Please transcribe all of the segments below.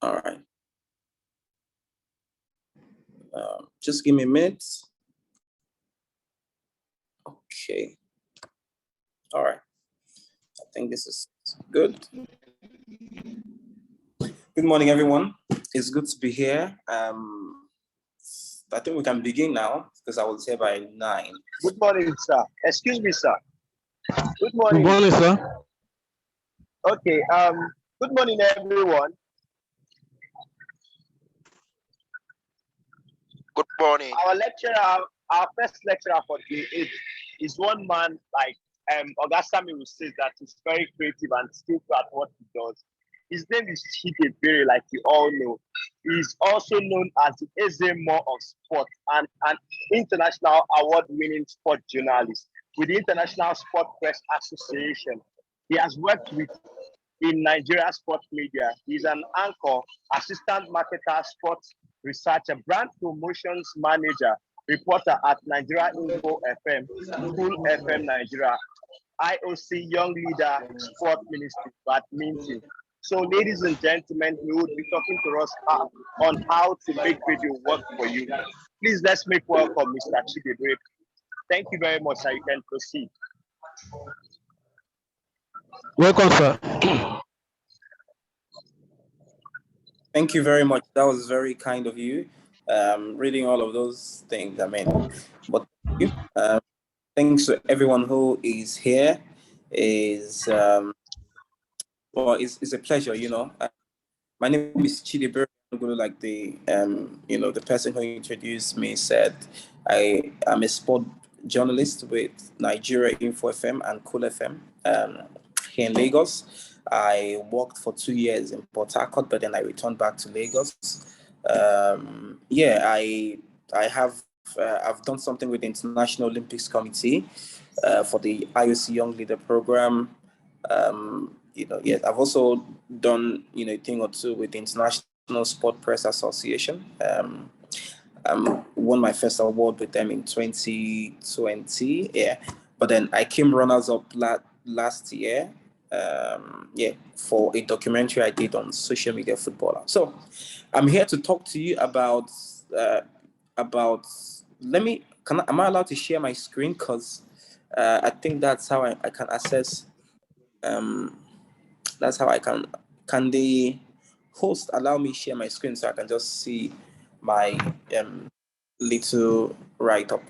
All right. Just give me a minute. Okay. All right. I think this is good. Good morning, everyone. It's good to be here. I think we can begin now because I was here by 9. Good morning, sir. Excuse me, sir. Good morning. Good morning, sir. Okay. Good morning, everyone. Good morning. Our lecturer, our first lecturer for day 8 is one man like Augustami will say that he's very creative and skillful at what he does. His name is Chidiebere, like you all know. He's also known as the Ezemo of sport and an international award-winning sport journalist with the International Sport Press Association. He has worked with in Nigeria sport media. He's an anchor, assistant marketer, sports researcher, brand promotions manager, reporter at Nigeria Info FM, Cool FM Nigeria, IOC Young Leader Sport Ministry, Badminton. So, ladies and gentlemen, we will be talking to us on how to make video work for you. Please let's make welcome Mr. Chidiebere. Thank you very much, sir. You can proceed. Welcome, sir. Thank you very much. That was very kind of you. Reading all of those things. But thank you. Thanks to everyone who is here. It's a pleasure. My name is Chidiebere. Like the the person who introduced me said, I am a sport journalist with Nigeria Info FM and Cool FM here in Lagos. I worked for 2 years in Port Harcourt, but then I returned back to Lagos. I've done something with the International Olympics Committee for the IOC Young Leader Program. I've also done a thing or two with the International Sport Press Association. Won my first award with them in 2020. Yeah, but then I came runners up last year. For a documentary I did on social media footballer. So I'm here to talk to you about. Am I allowed to share my screen? Because I think that's how I can access. That's how I can the host allow me share my screen so I can just see my little write-up.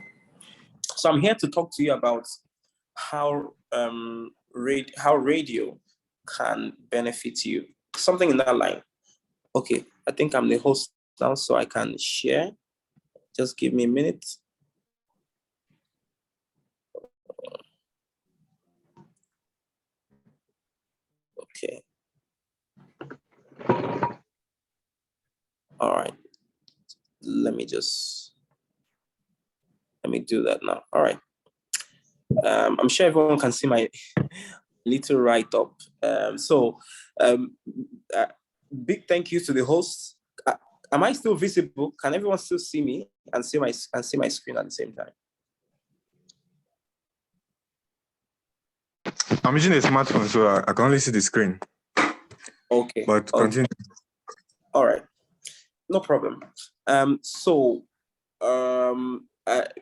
So I'm here to talk to you about how radio can benefit you. Something in that line. Okay, I think I'm the host now, so I can share. Just give me a minute. Okay. All right. Let me do that now. All right. I'm sure everyone can see my little write-up. Big thank you to the host. Am I still visible? Can everyone still see me and see my screen at the same time? I'm using a smartphone, so I can only see the screen. Okay. But continue. All right. No problem.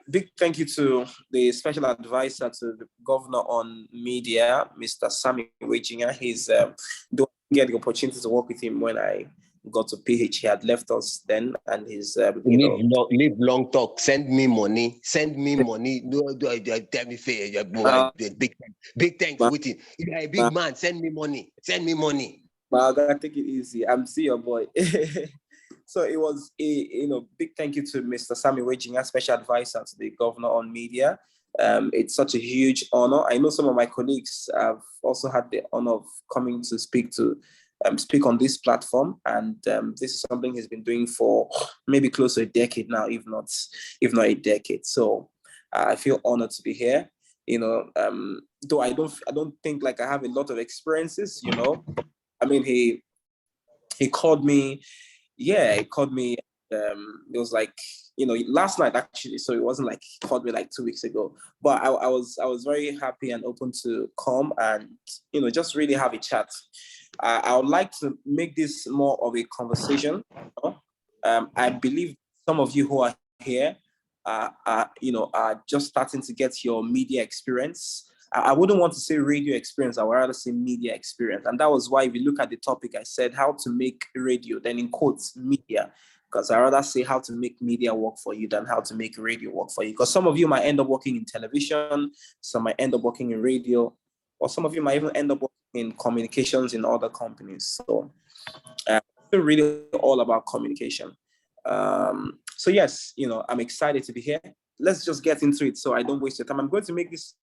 Big thank you to the special advisor to the governor on media, Mr. Sammy Wejinger. He's don't get the opportunity to work with him when I got to PH. He had left us then, and he's leave long talk. Send me money. No, tell me fair. Big thanks for waiting. You're a big man. Send me money. I gotta take it easy. I'm see your boy. So it was a big thank you to Mr. Sammy Wejinger, special advisor to the governor on media. It's such a huge honor. I know some of my colleagues have also had the honor of coming to speak on this platform, and this is something he's been doing for maybe close to a decade now, if not a decade. So I feel honored to be here. Though I don't think like I have a lot of experiences. I mean, he called me. Yeah, he called me. It was like last night actually, so it wasn't like he called me like 2 weeks ago. But I was very happy and open to come and just really have a chat. I would like to make this more of a conversation. I believe some of you who are here are just starting to get your media experience. I wouldn't want to say radio experience, I would rather say media experience. And that was why, if you look at the topic, I said how to make radio, then in quotes, media, because I rather say how to make media work for you than how to make radio work for you. Because some of you might end up working in television, some might end up working in radio, or some of you might even end up working in communications in other companies. So it's really all about communication. So yes, I'm excited to be here. Let's just get into it so I don't waste your time. I'm going to make this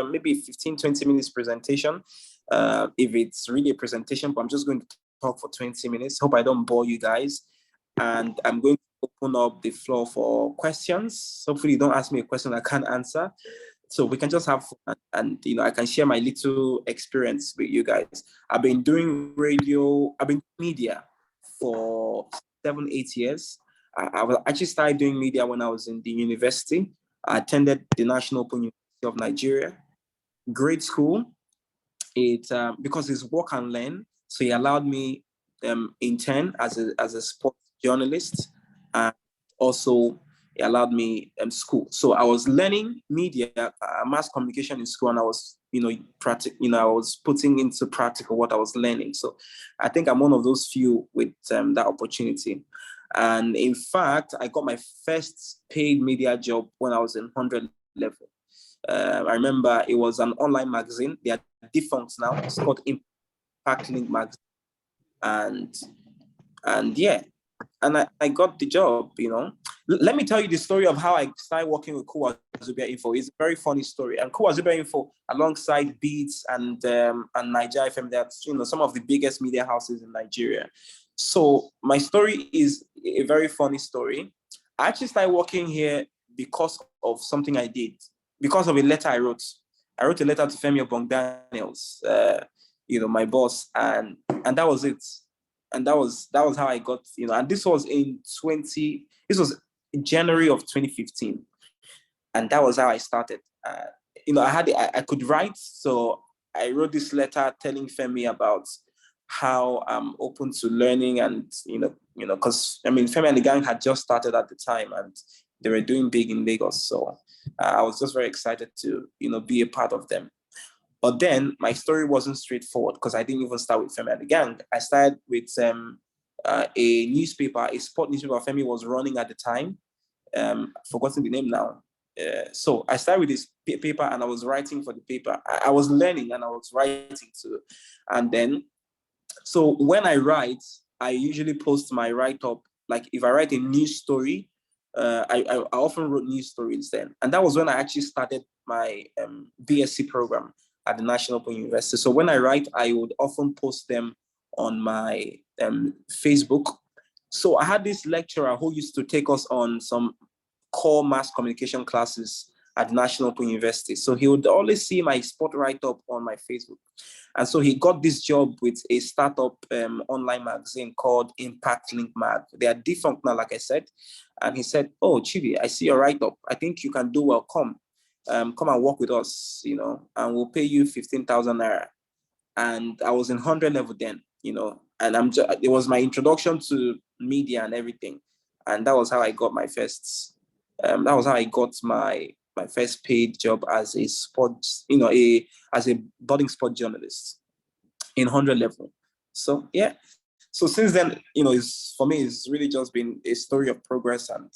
maybe 15, 20 minutes presentation. If it's really a presentation, but I'm just going to talk for 20 minutes. Hope I don't bore you guys. And I'm going to open up the floor for questions. Hopefully you don't ask me a question I can't answer. So we can just have fun, and I can share my little experience with you guys. I've been doing media for 7-8 years. I actually started doing media when I was in the university. I attended the National Open University of Nigeria. Great school. Because it's work and learn, so he allowed me intern as a sports journalist, and also he allowed me school. So I was learning media, mass communication in school, and I was I was putting into practical what I was learning. So I think I'm one of those few with that opportunity. And in fact, I got my first paid media job when I was in 100 level. I remember it was an online magazine. They are defunct now. It's called Impact Link Magazine. And yeah, and I got the job, Let me tell you the story of how I started working with Kwazubia Info. It's a very funny story. And Kwazubia Info, alongside Beats and Nigeria FM, that's some of the biggest media houses in Nigeria. So my story is a very funny story. I actually started working here because of something I did, because of a letter I wrote. I wrote a letter to Femi Obong-Daniels, my boss, and that was it. And that was how I got, and this was January of 2015. And that was how I started. I could write, so I wrote this letter telling Femi about how I'm open to learning, and because Femi and the gang had just started at the time, and they were doing big in Lagos. So I was just very excited to be a part of them. But then my story wasn't straightforward, because I didn't even start with Femi and the gang. I started with a newspaper, a sport newspaper Femi was running at the time. Forgotten the name now. So I started with this paper, and I was writing for the paper. I was learning, and I was writing too. And then, so when I write, I usually post my write-up. Like if I write a news story, I often wrote news stories then. And that was when I actually started my BSc program at the National Open University. So when I write, I would often post them on my Facebook. So I had this lecturer who used to take us on some core mass communication classes at National Open University. So he would always see my spot write-up on my Facebook. And so he got this job with a startup online magazine called Impact Link Mag. They are defunct now, like I said. And he said, "Oh, Chibi, I see your write-up. I think you can do well. Come and work with us, and we'll pay you 15,000 naira." And I was in 100 level then, and it was my introduction to media and everything. And that was how I got my first, my first paid job as a sports, as a budding sport journalist in 100 level. So yeah. So since then, for me, it's really just been a story of progress and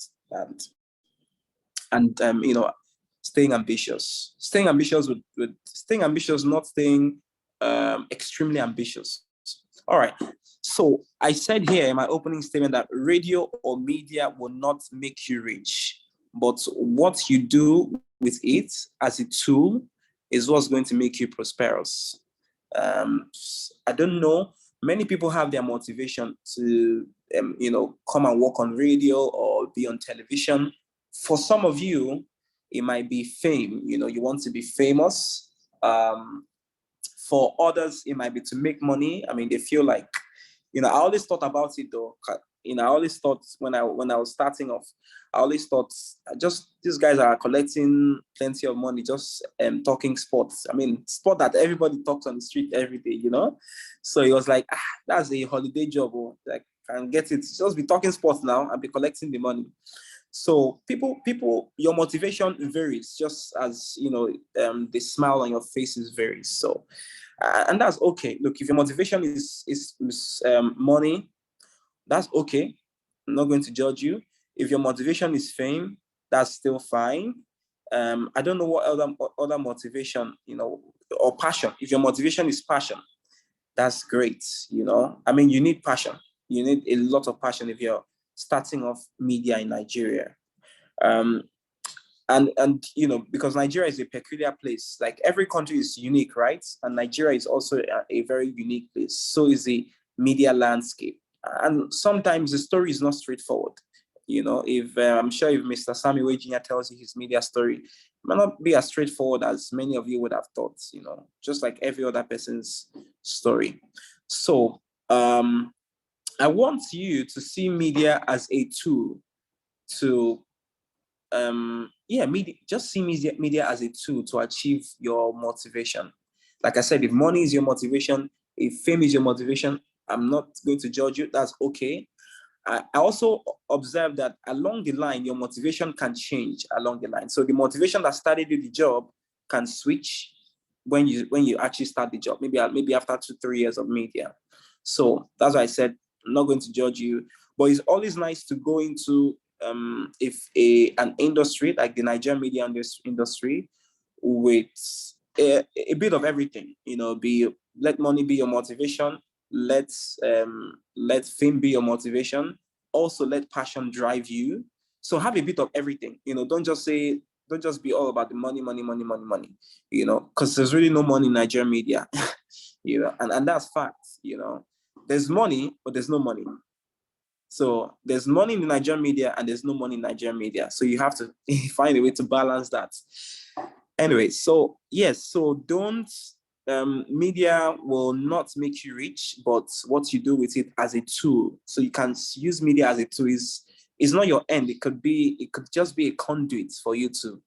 staying ambitious, not staying extremely ambitious. All right. So I said here in my opening statement that radio or media will not make you rich, but what you do with it as a tool is what's going to make you prosperous. I don't know. Many people have their motivation to, come and work on radio or be on television. For some of you, it might be fame. You want to be famous. For others, it might be to make money. They feel like, I always thought about it though. I always thought when I was starting off, I always thought just these guys are collecting plenty of money, just talking sports. I mean, sport that everybody talks on the street every day, So it was like, that's a holiday job. Oh, like, can get it. Just be talking sports now and be collecting the money. So people, your motivation varies, just as the smile on your faces varies. So, and that's okay. Look, if your motivation is money, that's okay. I'm not going to judge you. If your motivation is fame, that's still fine. I don't know what other motivation, or passion. If your motivation is passion, that's great. I mean, you need passion. You need a lot of passion if you're starting off media in Nigeria. And because Nigeria is a peculiar place. Like, every country is unique, right? And Nigeria is also a very unique place. So is the media landscape. And sometimes the story is not straightforward. If I'm sure if Mr. Sammy Wejinya tells you his media story, it might not be as straightforward as many of you would have thought, just like every other person's story. So I want you to see media as a tool to just see media as a tool to achieve your motivation. Like I said, if money is your motivation, if fame is your motivation, I'm not going to judge you. That's okay. I also observe that along the line, your motivation can change along the line. So the motivation that started you the job can switch when you actually start the job, maybe after 2-3 years of media. So that's why I said I'm not going to judge you, but it's always nice to go into an industry like the Nigerian media industry with a bit of everything. Let money be your motivation. Let fame be your motivation. Also, let passion drive you. So have a bit of everything. Don't just be all about the money, because there's really no money in Nigerian media. And that's facts. There's money, but there's no money. So there's money in the Nigerian media and there's no money in Nigerian media. So you have to find a way to balance that. Anyway, so yes, so don't media will not make you rich, but what you do with it as a tool. So you can use media as a tool. Is not your end. It could just be a conduit for you to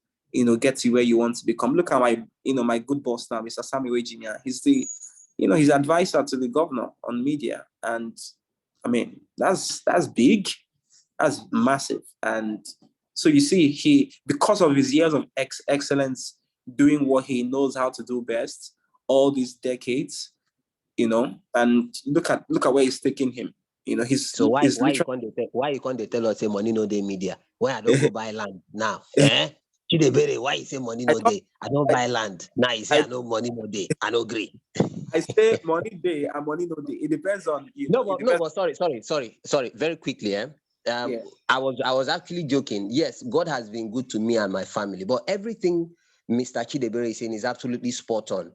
get to where you want to become. Look at my good boss now, Mr. Sammy Wejinya. He's he's advisor to the governor on media. And I mean, that's big, that's massive. And so you see, he, because of his years of excellence doing what he knows how to do best, all these decades, and look at where he's taking him. So why you can't tell us say money no day media? When I don't go buy land now, Chidiebere, why you say money no day? I don't buy land. Now you say I know money no day. I no agree. I say money day and money no day. It depends on but sorry. Very quickly, Yeah. I was actually joking. Yes, God has been good to me and my family, but everything Mr. Chidiebere is saying is absolutely spot on.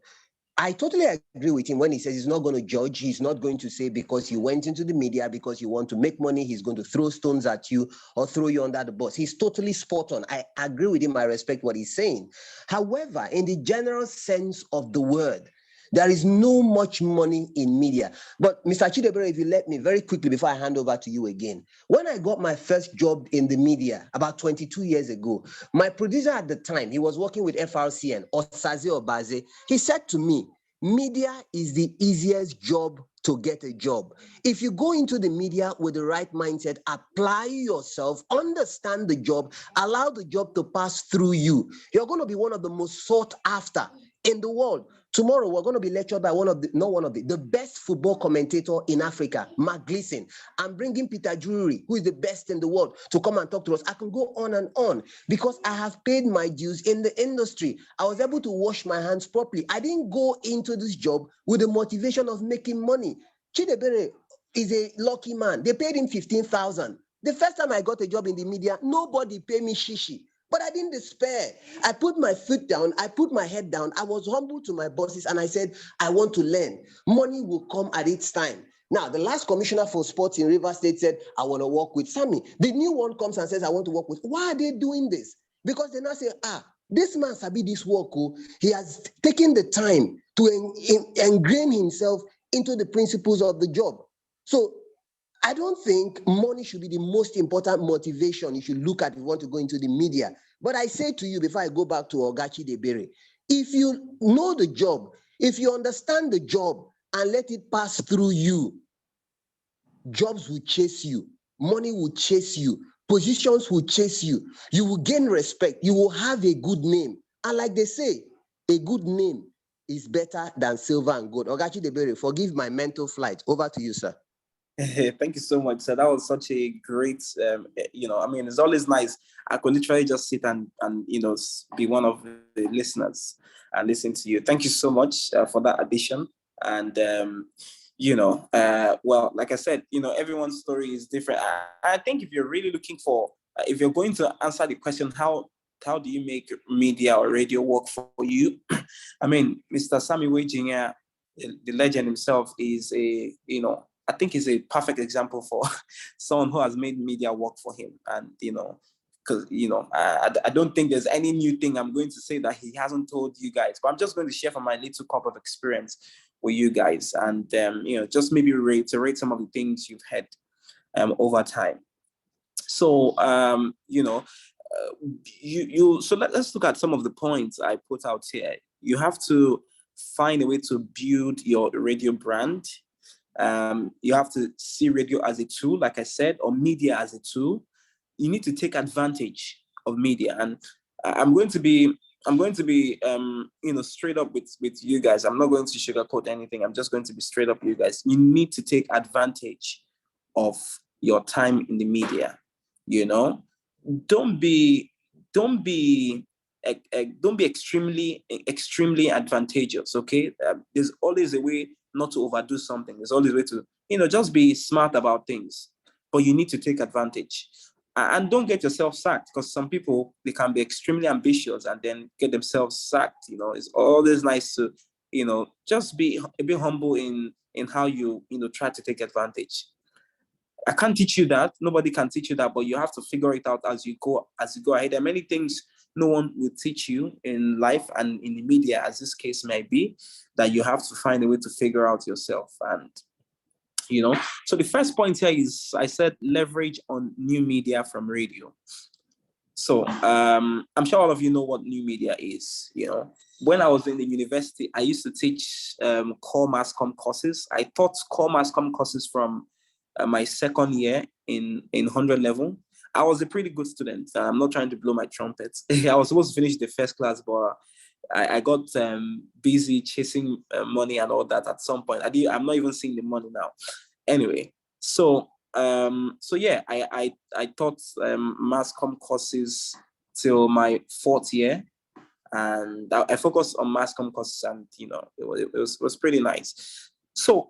I totally agree with him when he says he's not going to judge. He's not going to say because you went into the media, because you want to make money, he's going to throw stones at you or throw you under the bus. He's totally spot on. I agree with him. I respect what he's saying. However, in the general sense of the word, there is no much money in media. But Mr. Chidiebere, if you let me very quickly before I hand over to you again, when I got my first job in the media about 22 years ago, my producer at the time, he was working with FRCN, Osaze Obaze. He said to me, media is the easiest job to get a job. If you go into the media with the right mindset, apply yourself, understand the job, allow the job to pass through you, you're going to be one of the most sought after in the world. Tomorrow, we're going to be lectured by the best football commentator in Africa, Mark Gleason. I'm bringing Peter Drury, who is the best in the world, to come and talk to us. I can go on and on because I have paid my dues in the industry. I was able to wash my hands properly. I didn't go into this job with the motivation of making money. Chidiebere is a lucky man. They paid him 15,000. The first time I got a job in the media, nobody paid me shishi. But I didn't despair. I put my foot down. I put my head down. I was humble to my bosses and I said, I want to learn. Money will come at its time. Now, the last commissioner for sports in Rivers State said, I want to work with Sammy. The new one comes and says, I want to work with. Why are they doing this? Because they now say, this man sabi this work. He has taken the time to ingrain himself into the principles of the job. So I don't think money should be the most important motivation you should look at if you want to go into the media. But I say to you before I go back to Oga Chidiebere, if you know the job, if you understand the job and let it pass through you, jobs will chase you, money will chase you, positions will chase you, you will gain respect, you will have a good name. And like they say, a good name is better than silver and gold. Oga Chidiebere, forgive my mental flight. Over to you, sir. Thank you so much, sir. That was such a great, I mean, it's always nice. I could literally just sit and be one of the listeners and listen to you. Thank you so much for that addition. And, well, like I said, everyone's story is different. I think if you're really looking for, if you're going to answer the question, how do you make media or radio work for you? I mean, Mr. Sammy Wajinger, the legend himself, is I think he's a perfect example for someone who has made media work for him. And, because, I don't think there's any new thing I'm going to say that he hasn't told you guys, but I'm just going to share from my little cup of experience with you guys and, just maybe reiterate some of the things you've had over time. So, so let's look at some of the points I put out here. You have to find a way to build your radio brand. You have to see radio as a tool, like I said, or media as a tool. You need to take advantage of media. And I'm going to be straight up with you guys. I'm not going to sugarcoat anything. I'm just going to be straight up with you guys. You need to take advantage of your time in the media. Don't be extremely advantageous. Okay, there's always a way not to overdo something. There's always a way to just be smart about things, but you need to take advantage and don't get yourself sacked, because some people, they can be extremely ambitious and then get themselves sacked. It's always nice to just be a bit humble in how you try to take advantage. I can't teach you that. Nobody can teach you that, but you have to figure it out as you go ahead. There are many things no one will teach you in life and in the media, as this case may be, that you have to find a way to figure out yourself. And, so the first point here is, I said, leverage on new media from radio. So I'm sure all of you know what new media is. When I was in the university, I used to teach core mass comm courses. I taught core mass comm courses from my second year in 100 level. I was a pretty good student. I'm not trying to blow my trumpet. I was supposed to finish the first class, but I got busy chasing money and all that at some point. I'm not even seeing the money now. Anyway, so yeah, I taught mass comm courses till my fourth year, and I focused on mass comm courses, and it was pretty nice. So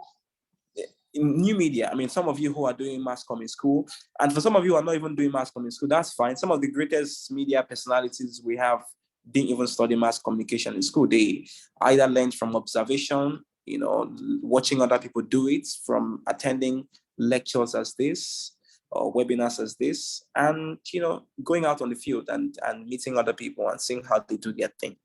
in new media, I mean, some of you who are doing mass comm in school, and for some of you who are not even doing mass comm in school, that's fine. Some of the greatest media personalities we have didn't even study mass communication in school. They either learned from observation, watching other people do it, from attending lectures as this or webinars as this, and going out on the field and meeting other people and seeing how they do their thing.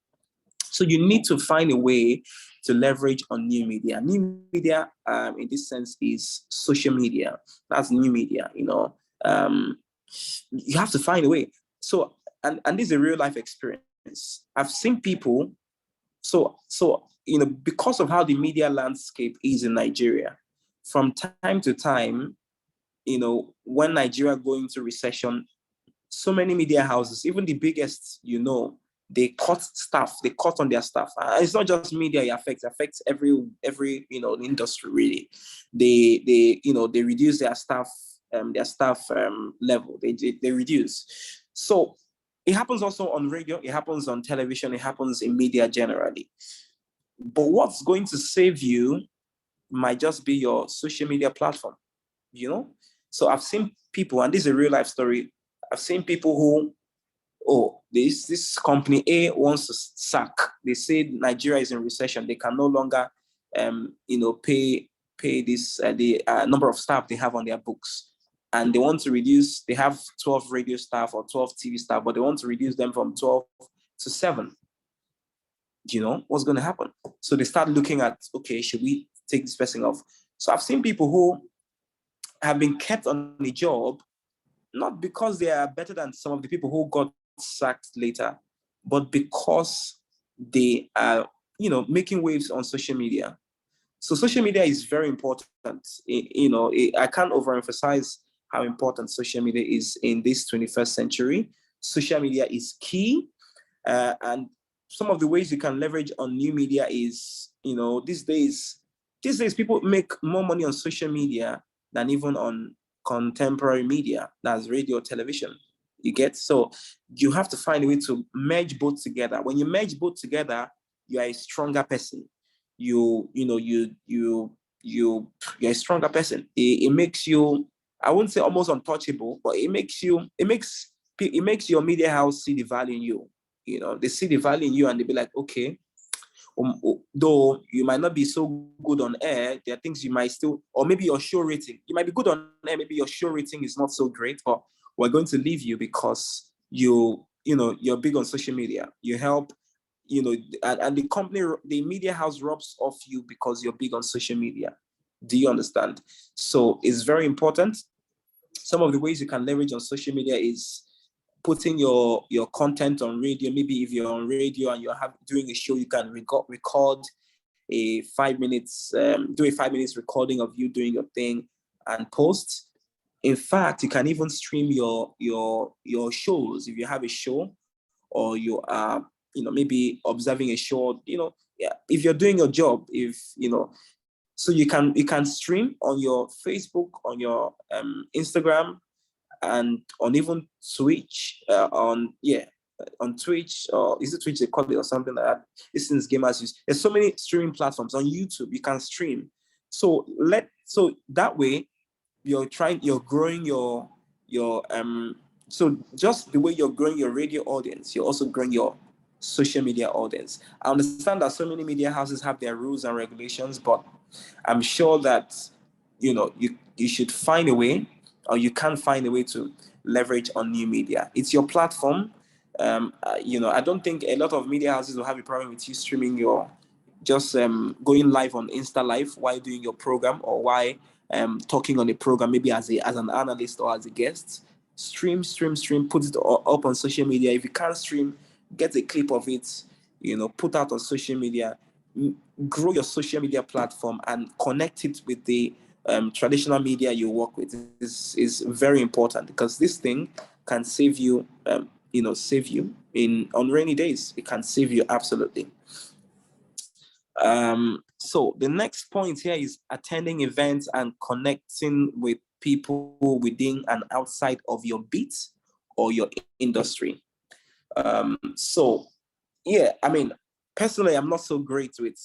So you need to find a way to leverage on new media. New media, in this sense, is social media. That's new media. You have to find a way. So, and this is a real life experience. I've seen people. So because of how the media landscape is in Nigeria, from time to time, when Nigeria go into recession, so many media houses, even the biggest, they cut staff, they cut on their staff. It's not just media it affects every industry, really. They reduce their staff level. They reduce. So it happens also on radio, it happens on television, it happens in media generally. But what's going to save you might just be your social media platform, So I've seen people, and this is a real life story. I've seen people who, this company A wants to sack. They say Nigeria is in recession. They can no longer, pay this the number of staff they have on their books, and they want to reduce. They have 12 radio staff or 12 TV staff, but they want to reduce them from 12 to 7. What's going to happen? So they start looking at, okay, should we take this person off? So I've seen people who have been kept on a job, not because they are better than some of the people who got sacked later, but because they are, making waves on social media. So social media is very important. I can't overemphasize how important social media is in this 21st century. Social media is key. And some of the ways you can leverage on new media is, these days people make more money on social media than even on contemporary media, that's radio, television. You get? So you have to find a way to merge both together. When you merge both together, you are a stronger person. You're a stronger person. It makes you, I wouldn't say almost untouchable, but it makes your media house see the value in you. They see the value in you and they be like, okay, though you might not be so good on air, there are things you might still, or maybe your show rating, you might be good on air, maybe your show rating is not so great, but we're going to leave you because you're big on social media. You help, and the company, the media house rubs off you because you're big on social media. Do you understand? So it's very important. Some of the ways you can leverage on social media is putting your content on radio. Maybe if you're on radio and you're doing a show, you can record a 5 minutes, do a 5 minutes recording of you doing your thing and post. In fact, you can even stream your shows if you have a show, or you are maybe observing a show. If you're doing your job, so you can stream on your Facebook, on your Instagram, and on even Twitch, on Twitch, or is it Twitch they call it, or something like that? This thing's gamers use. There's so many streaming platforms. On YouTube you can stream. So that way you're growing your so just the way you're growing your radio audience, you're also growing your social media audience. I understand that so many media houses have their rules and regulations, but I'm sure that you should find a way, or you can find a way to leverage on new media. It's your platform. I don't think a lot of media houses will have a problem with you streaming your, just going live on Insta Live while doing your program, or while talking on a program, maybe as an analyst or as a guest. Stream, put it up on social media. If you can't stream, get a clip of it, put out on social media. Grow your social media platform and connect it with the traditional media you work with. Is very important, because this thing can save you, save you on rainy days. It can save you absolutely. So the next point here is attending events and connecting with people within and outside of your beat or your industry. So yeah, I mean, personally, I'm not so great with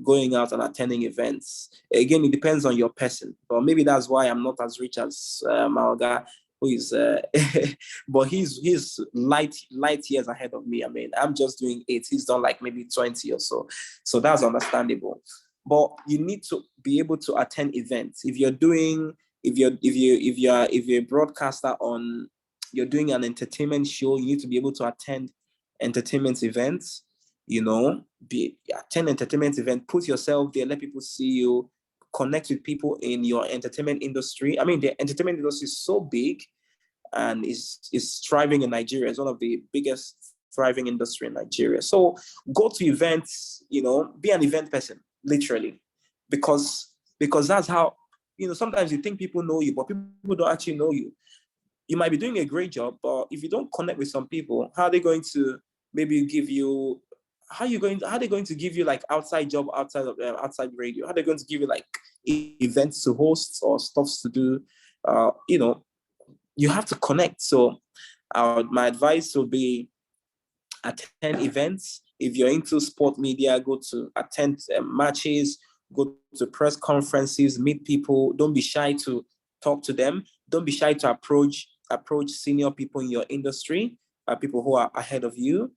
going out and attending events. Again, it depends on your person, but maybe that's why I'm not as rich as Malga, who is, but he's light years ahead of me. I mean, I'm just doing 8. He's done like maybe 20 or so, so that's understandable. But you need to be able to attend events. If you're a broadcaster on, you're doing an entertainment show, you need to be able to attend entertainment events, attend entertainment event, put yourself there, let people see you, connect with people in your entertainment industry. I mean, the entertainment industry is so big and is thriving in Nigeria. It's one of the biggest thriving industry in Nigeria. So go to events, be an event person, literally, because that's how, sometimes you think people know you, but people don't actually know you. You might be doing a great job, but if you don't connect with some people, how are they going to maybe give you, how are they going to give you like outside job, outside of outside radio? How are they going to give you like events to host or stuff to do? You have to connect. So my advice would be attend events. If you're into sport media, go to attend matches, go to press conferences, meet people. Don't be shy to talk to them. Don't be shy to approach senior people in your industry, people who are ahead of you.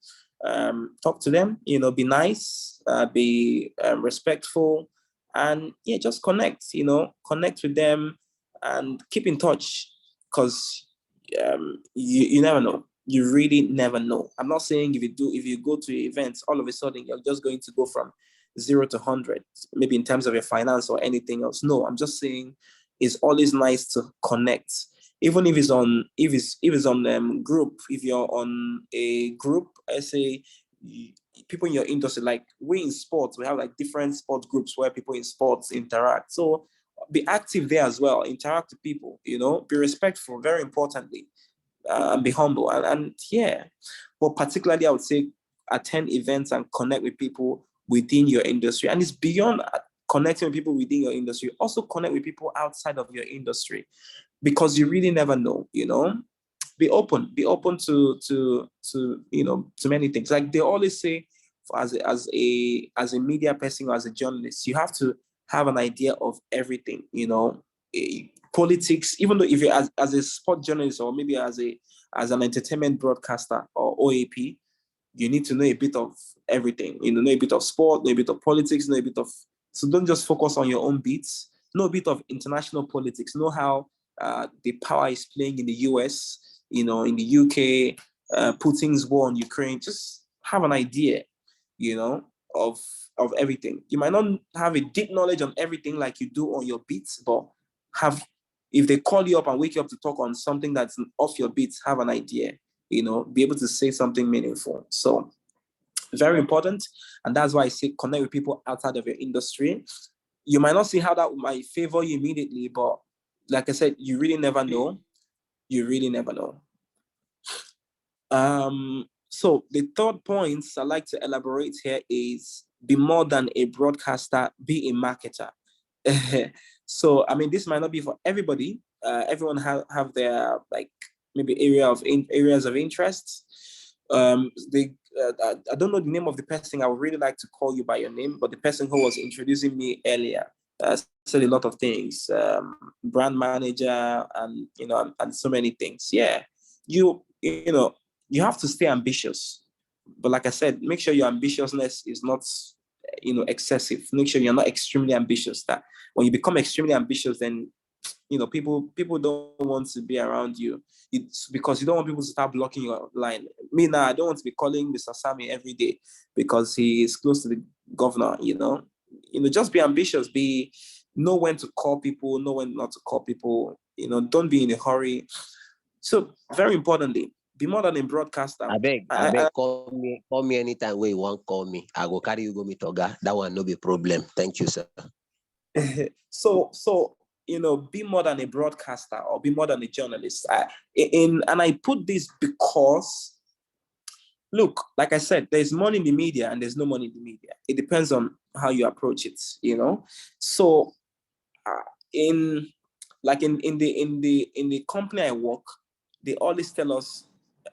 Talk to them, be nice, be respectful, and just connect, connect with them and keep in touch, because you never know. You really never know. I'm not saying if you go to events, all of a sudden you're just going to go from 0 to 100, maybe in terms of your finance or anything else. No, I'm just saying it's always nice to connect, even if it's on group. If you're on a group, I say people in your industry, like we in sports, we have like different sports groups where people in sports interact. So be active there as well. Interact with people. Be respectful. Very importantly, and be humble. And yeah, but particularly I would say attend events and connect with people within your industry. And it's beyond connecting with people within your industry. Also connect with people outside of your industry, because you really never know. Be open to many things. Like they always say, as a media person or as a journalist, you have to have an idea of everything. Politics, even though if you're as a sport journalist or maybe as an entertainment broadcaster or OAP, you need to know a bit of everything. Know a bit of sport, know a bit of politics, know a bit of. So don't just focus on your own beats. Know a bit of international politics. Know how the power is playing in the US, in the UK, Putin's war on Ukraine. Just have an idea, of everything. You might not have a deep knowledge on everything like you do on your beats, but if they call you up and wake you up to talk on something that's off your beats, have an idea, be able to say something meaningful. So very important. And that's why I say connect with people outside of your industry. You might not see how that might favor you immediately, but like I said, you really never know. You really never know. So the third point I like to elaborate here is be more than a broadcaster, be a marketer. So, I mean, this might not be for everybody. Everyone have their like maybe areas of interest. I don't know the name of the person. I would really like to call you by your name, but the person who was introducing me earlier said a lot of things, brand manager, and and so many things. Yeah, you have to stay ambitious, but like I said, make sure your ambitiousness is not excessive. Make sure you're not extremely ambitious. That when you become extremely ambitious, then people don't want to be around you. It's because you don't want people to start blocking your line. Me now, I don't want to be calling Mr. Sami every day because he is close to the governor. Just be ambitious. Know when to call people, know when not to call people. Don't be in a hurry. So very importantly, be more than a broadcaster. I beg, call me anytime where you want call me. I go carry you go meet Oga. That one no be problem. Thank you, sir. So be more than a broadcaster or be more than a journalist. And I put this because, look, like I said, there's money in the media and there's no money in the media. It depends on how you approach it. So in the company I work, they always tell us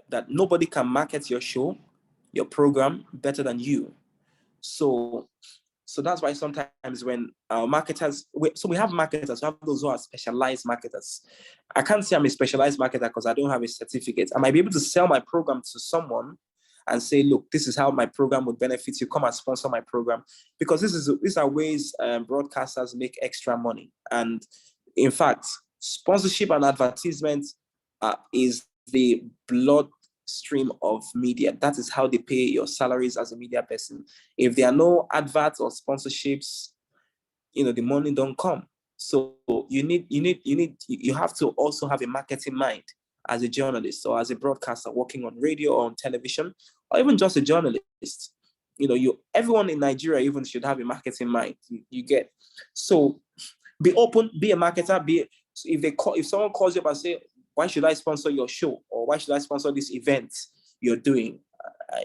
that nobody can market your show, your program better than you. So that's why sometimes when our marketers, we have marketers, we have those who are specialized marketers. I can't say I'm a specialized marketer because I don't have a certificate. I might be able to sell my program to someone and say, look, this is how my program would benefit you. Come and sponsor my program. Because these are ways broadcasters make extra money. And in fact, sponsorship and advertisement is the bloodstream of media. That is how they pay your salaries as a media person. If there are no adverts or sponsorships, the money don't come. So you have to also have a marketing mind as a journalist or as a broadcaster working on radio or on television, or even just a journalist. Everyone in Nigeria even should have a marketing mind. You get. So be open, be a marketer. If someone calls you up and say, why should I sponsor your show, or why should I sponsor this event you're doing?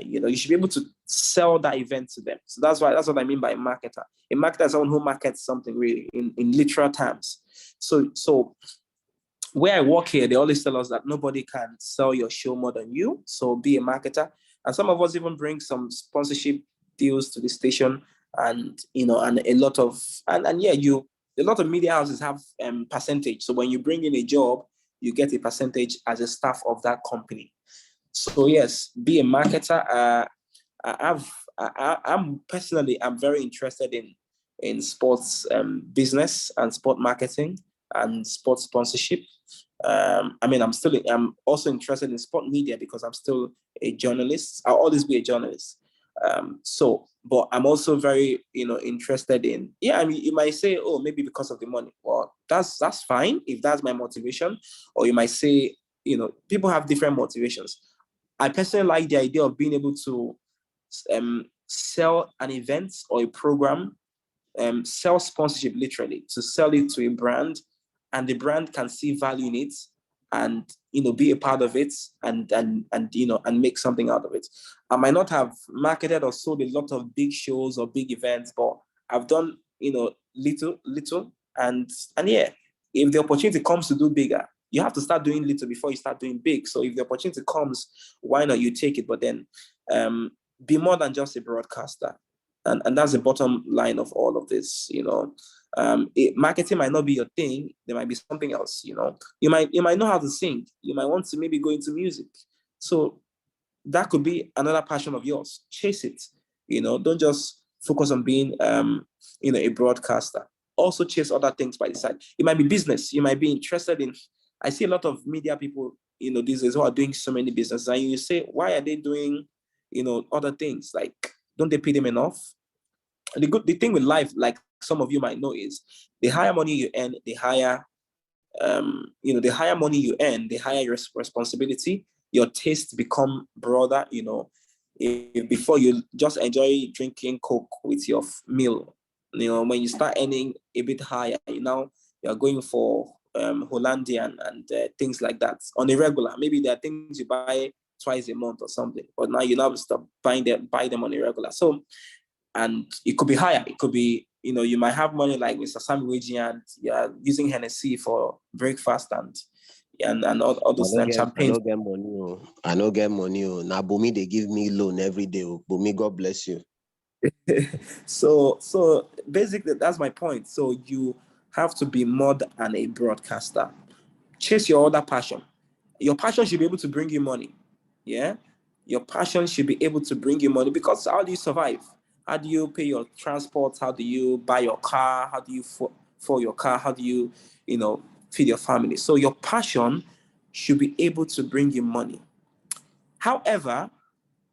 You should be able to sell that event to them. So that's what I mean by a marketer. A marketer is someone who markets something really in literal terms. So where I work here, they always tell us that nobody can sell your show more than you. So be a marketer. And some of us even bring some sponsorship deals to the station, and a lot of media houses have percentage. So when you bring in a job, you get a percentage as a staff of that company. So yes, be a marketer. I'm very interested in sports business and sport marketing and sports sponsorship. I'm also interested in sport media because I'm still a journalist. I'll always be a journalist. But I'm also very, interested in, I mean, you might say, oh, maybe because of the money. Well, that's fine if that's my motivation. Or you might say, people have different motivations. I personally like the idea of being able to sell an event or a program, sell sponsorship, literally, to sell it to a brand, and the brand can see value in it, and be a part of it, and make something out of it. I might not have marketed or sold a lot of big shows or big events, but I've done little, and yeah, if the opportunity comes to do bigger, you have to start doing little before you start doing big. So if the opportunity comes, why not you take it? But then be more than just a broadcaster. And that's the bottom line of all of this. Marketing might not be your thing. There might be something else. You might know how to sing. You might want to maybe go into music. So that could be another passion of yours. Chase it. Don't just focus on being a broadcaster. Also chase other things by the side. It might be business. You might be interested in. I see a lot of media people, these days, who are doing so many businesses, and you say, why are they doing, other things? Like, don't they pay them enough? The thing with life, like some of you might know, is the higher money you earn, the higher money you earn, the higher your responsibility. Your taste become broader. Before you just enjoy drinking Coke with your meal, when you start earning a bit higher, you're going for Hollandia and things like that on a regular. Maybe there are things you buy twice a month or something, but now you now start buy them on a regular. So, and it could be higher. It could be, you might have money like Mr. Sammy Weji, and you're using Hennessy for breakfast and all those champagne. I don't get money. I don't get money. Now, Bumi, they give me loan every day. Bumi, God bless you. So basically, that's my point. So you have to be more than a broadcaster. Chase your other passion. Your passion should be able to bring you money. Yeah, your passion should be able to bring you money, because how do you survive? How do you pay your transport? How do you buy your car? How do you for your car? How do you, feed your family? So your passion should be able to bring you money. However,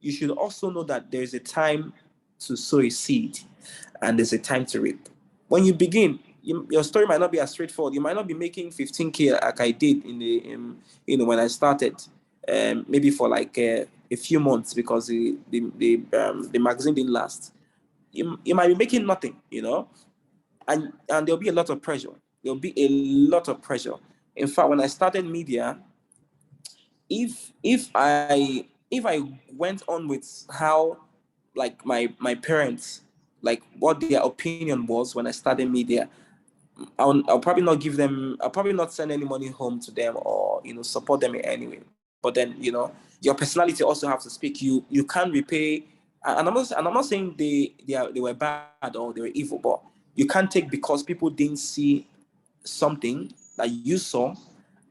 you should also know that there's a time to sow a seed and there's a time to reap. When you begin, your story might not be as straightforward. You might not be making 15K like I did when I started, maybe for like a few months, because the magazine didn't last. You might be making nothing, and there'll be a lot of pressure. There'll be a lot of pressure. In fact, when I started media, if I went on with how, like, my parents, like what their opinion was when I started media, I'll probably not give them. I'll probably not send any money home to them, or support them in any way. But then your personality also have to speak. You can't repay. And I'm not saying they were bad or they were evil, but you can't take because people didn't see something that you saw,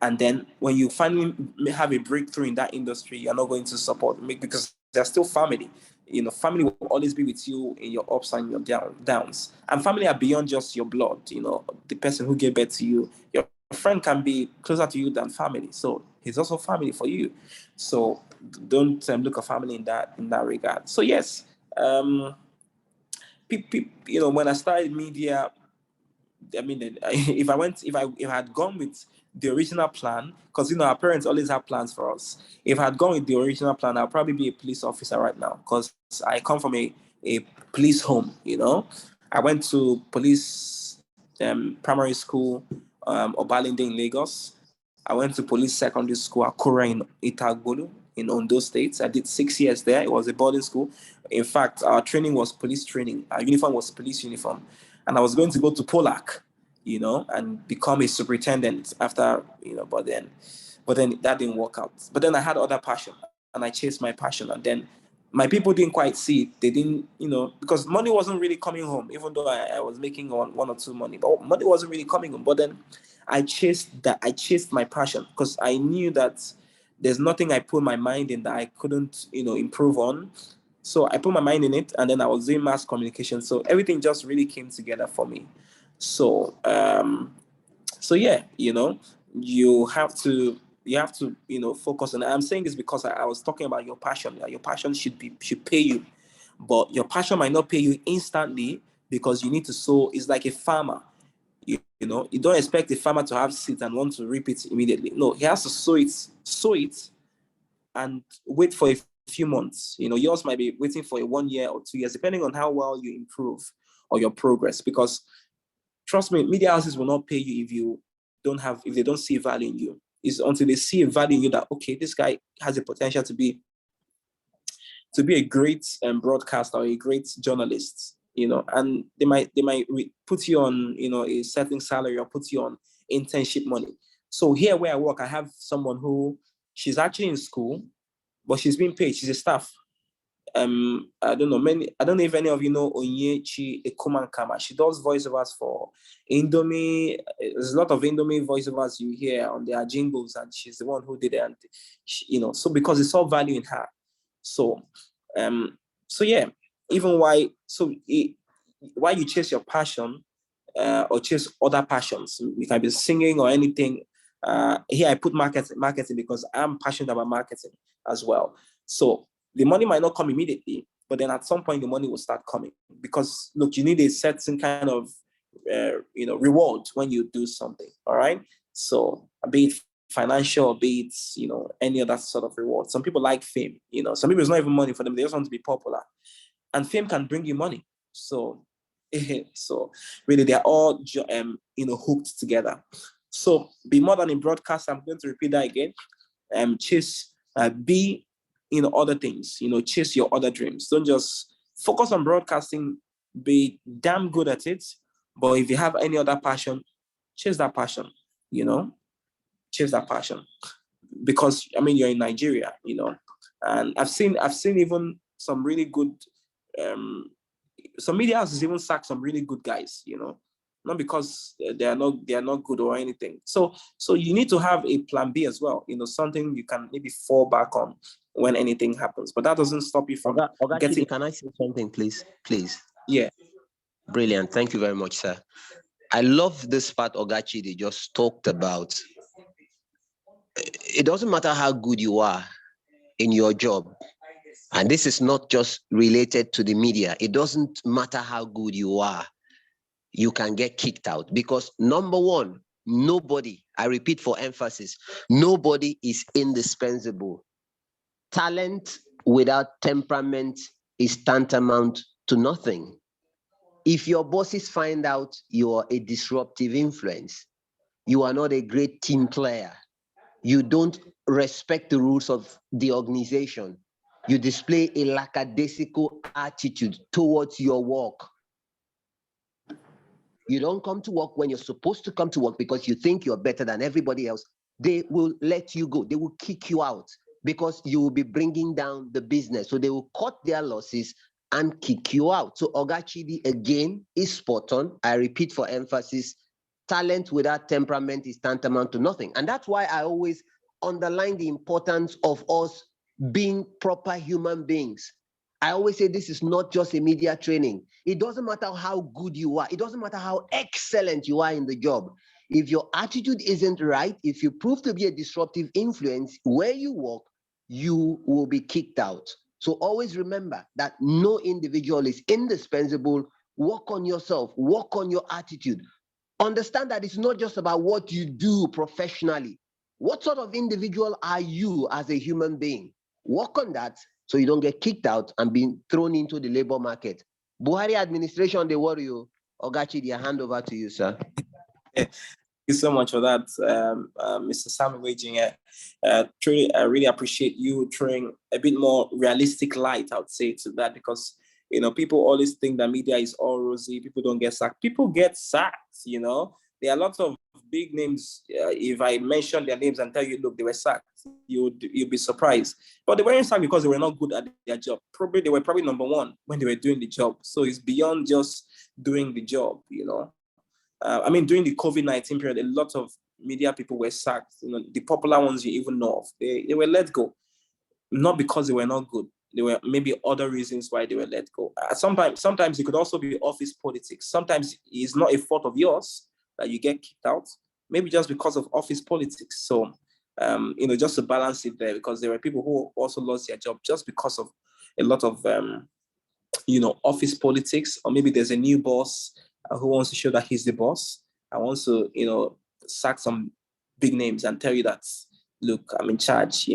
and then when you finally have a breakthrough in that industry, you're not going to support me, because they're still family. Family will always be with you in your ups and your downs. And family are beyond just your blood. The person who gave birth to you, your friend can be closer to you than family. So he's also family for you. So don't look at family in that regard. So yes, when I started media, I mean, if I had gone with the original plan, because our parents always have plans for us. If I had gone with the original plan, I'll probably be a police officer right now, because I come from a police home. I went to police primary school, Obalinde in Lagos. I went to police secondary school, Akura in Anugwolu in Ondo State. I did 6 years there. It was a boarding school. In fact, our training was police training. Our uniform was police uniform. And I was going to go to Polak, and become a superintendent after, but then that didn't work out. But then I had other passion, and I chased my passion. And then my people didn't quite see it. They didn't, because money wasn't really coming home, even though I was making one or two money, but money wasn't really coming home. But then I chased my passion, because I knew that there's nothing I put my mind in that I couldn't, improve on. So I put my mind in it, and then I was doing mass communication. So everything just really came together for me. So yeah, you have to focus on it. I'm saying this because I was talking about your passion. Your passion should pay you. but your passion might not pay you instantly because you need to sow. It's like a farmer. You know, you don't expect a farmer to have seeds and want to reap it immediately. No, he has to sow it, and wait for a few months. You know, yours might be waiting for a 1 year or 2 years, depending on how well you improve or your progress. Because trust me, media houses will not pay you if they don't see value in you. It's until they see a value in you that, okay, this guy has the potential to be a great broadcaster or a great journalist, you know, and they might put you on, you know, a certain salary or put you on internship money. So here where I work, I have someone who she's actually in school, but she's being paid. She's a staff. I don't know if any of you know Onyechi Ekumankama. She does voiceovers for Indomie. There's a lot of Indomie voiceovers you hear on their jingles, and she's the one who did it. And you know, so because it's all value in her. So, yeah, even why you chase your passion or chase other passions, it can be singing or anything. Here I put marketing because I'm passionate about marketing as well. So the money might not come immediately, but then at some point the money will start coming because look, you need a certain kind of reward when you do something. All right. So be it financial, be it, you know, any other sort of reward. Some people like fame, you know, some people it's not even money for them. They just want to be popular, and fame can bring you money. So, so really they're all, hooked together. So be more than a broadcaster. I'm going to repeat that again. Be in other things, you know, chase your other dreams. Don't just focus on broadcasting, be damn good at it. But if you have any other passion, chase that passion, you know, chase that passion. Because I mean, you're in Nigeria, you know, and I've seen even some really good, some media houses even sack some really good guys, you know, not because they are not good or anything. So you need to have a plan B as well, you know, something you can maybe fall back on when anything happens. But that doesn't stop you from getting. Chidi, can I say something, please? Please. Yeah. Brilliant. Thank you very much, sir. I love this part Oga Chidi just talked about. It doesn't matter how good you are in your job. And this is not just related to the media. It doesn't matter how good you are. You can get kicked out because number one, nobody, I repeat for emphasis, nobody is indispensable. Talent without temperament is tantamount to nothing. If your bosses find out you are a disruptive influence, you are not a great team player, you don't respect the rules of the organization, you display a lackadaisical attitude towards your work, you don't come to work when you're supposed to come to work because you think you're better than everybody else, they will let you go. They will kick you out because you will be bringing down the business. So they will cut their losses and kick you out. So Oga Chidi, again, is spot on. I repeat for emphasis, talent without temperament is tantamount to nothing. And that's why I always underline the importance of us being proper human beings. I always say this is not just a media training. It doesn't matter how good you are. It doesn't matter how excellent you are in the job. If your attitude isn't right, if you prove to be a disruptive influence where you work, you will be kicked out. So always remember that no individual is indispensable. Work on yourself, work on your attitude. Understand that it's not just about what you do professionally. What sort of individual are you as a human being? Work on that so you don't get kicked out and being thrown into the labor market. Buhari administration, they worry you. Oga Chidi, I hand over to you, sir. Thank you so much for that, Mr. Samuel Waging. Truly, I really appreciate you throwing a bit more realistic light, I would say, to that, because, you know, people always think that media is all rosy. People don't get sacked. People get sacked, you know. There are lots of big names. If I mention their names and tell you, look, they were sacked, you'll be surprised. But they weren't sacked because they were not good at their job. They were probably number one when they were doing the job. So it's beyond just doing the job, you know. I mean, during the COVID-19 period, a lot of media people were sacked. You know, the popular ones you even know of, they were let go, not because they were not good. There were maybe other reasons why they were let go. Sometimes it could also be office politics. Sometimes it's not a fault of yours that you get kicked out. Maybe just because of office politics. So, you know, just to balance it there, because there were people who also lost their job just because of a lot of office politics, or maybe there's a new boss who wants to show that he's the boss. I want to, sack some big names and tell you that, look, I'm in charge,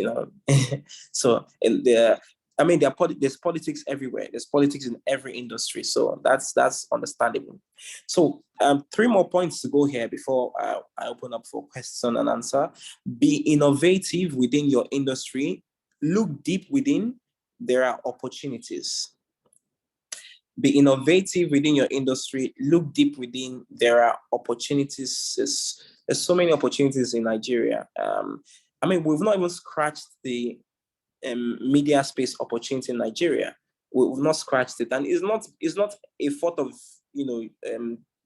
So there's politics everywhere. There's politics in every industry. So that's understandable. So 3 more points to go here before I open up for question and answer. Be innovative within your industry. Look deep within. There are opportunities. Be innovative within your industry. Look deep within. There are opportunities. There's so many opportunities in Nigeria. We've not even scratched the media space opportunity in Nigeria. We've not scratched it, and it's not a fault of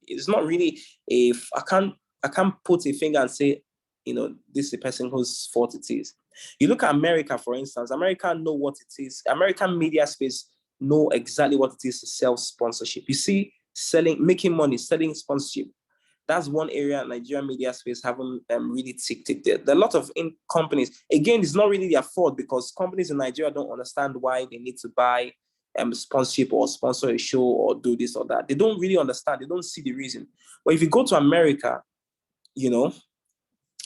it's not really I can't put a finger and say this is the person whose fault it is. You look at America, for instance. America know what it is. American media space know exactly what it is to sell sponsorship. You see, making money, selling sponsorship. That's one area Nigerian media space haven't really ticked it there. There are a lot of companies. Again, it's not really their fault because companies in Nigeria don't understand why they need to buy sponsorship or sponsor a show or do this or that. They don't really understand. They don't see the reason. But if you go to America,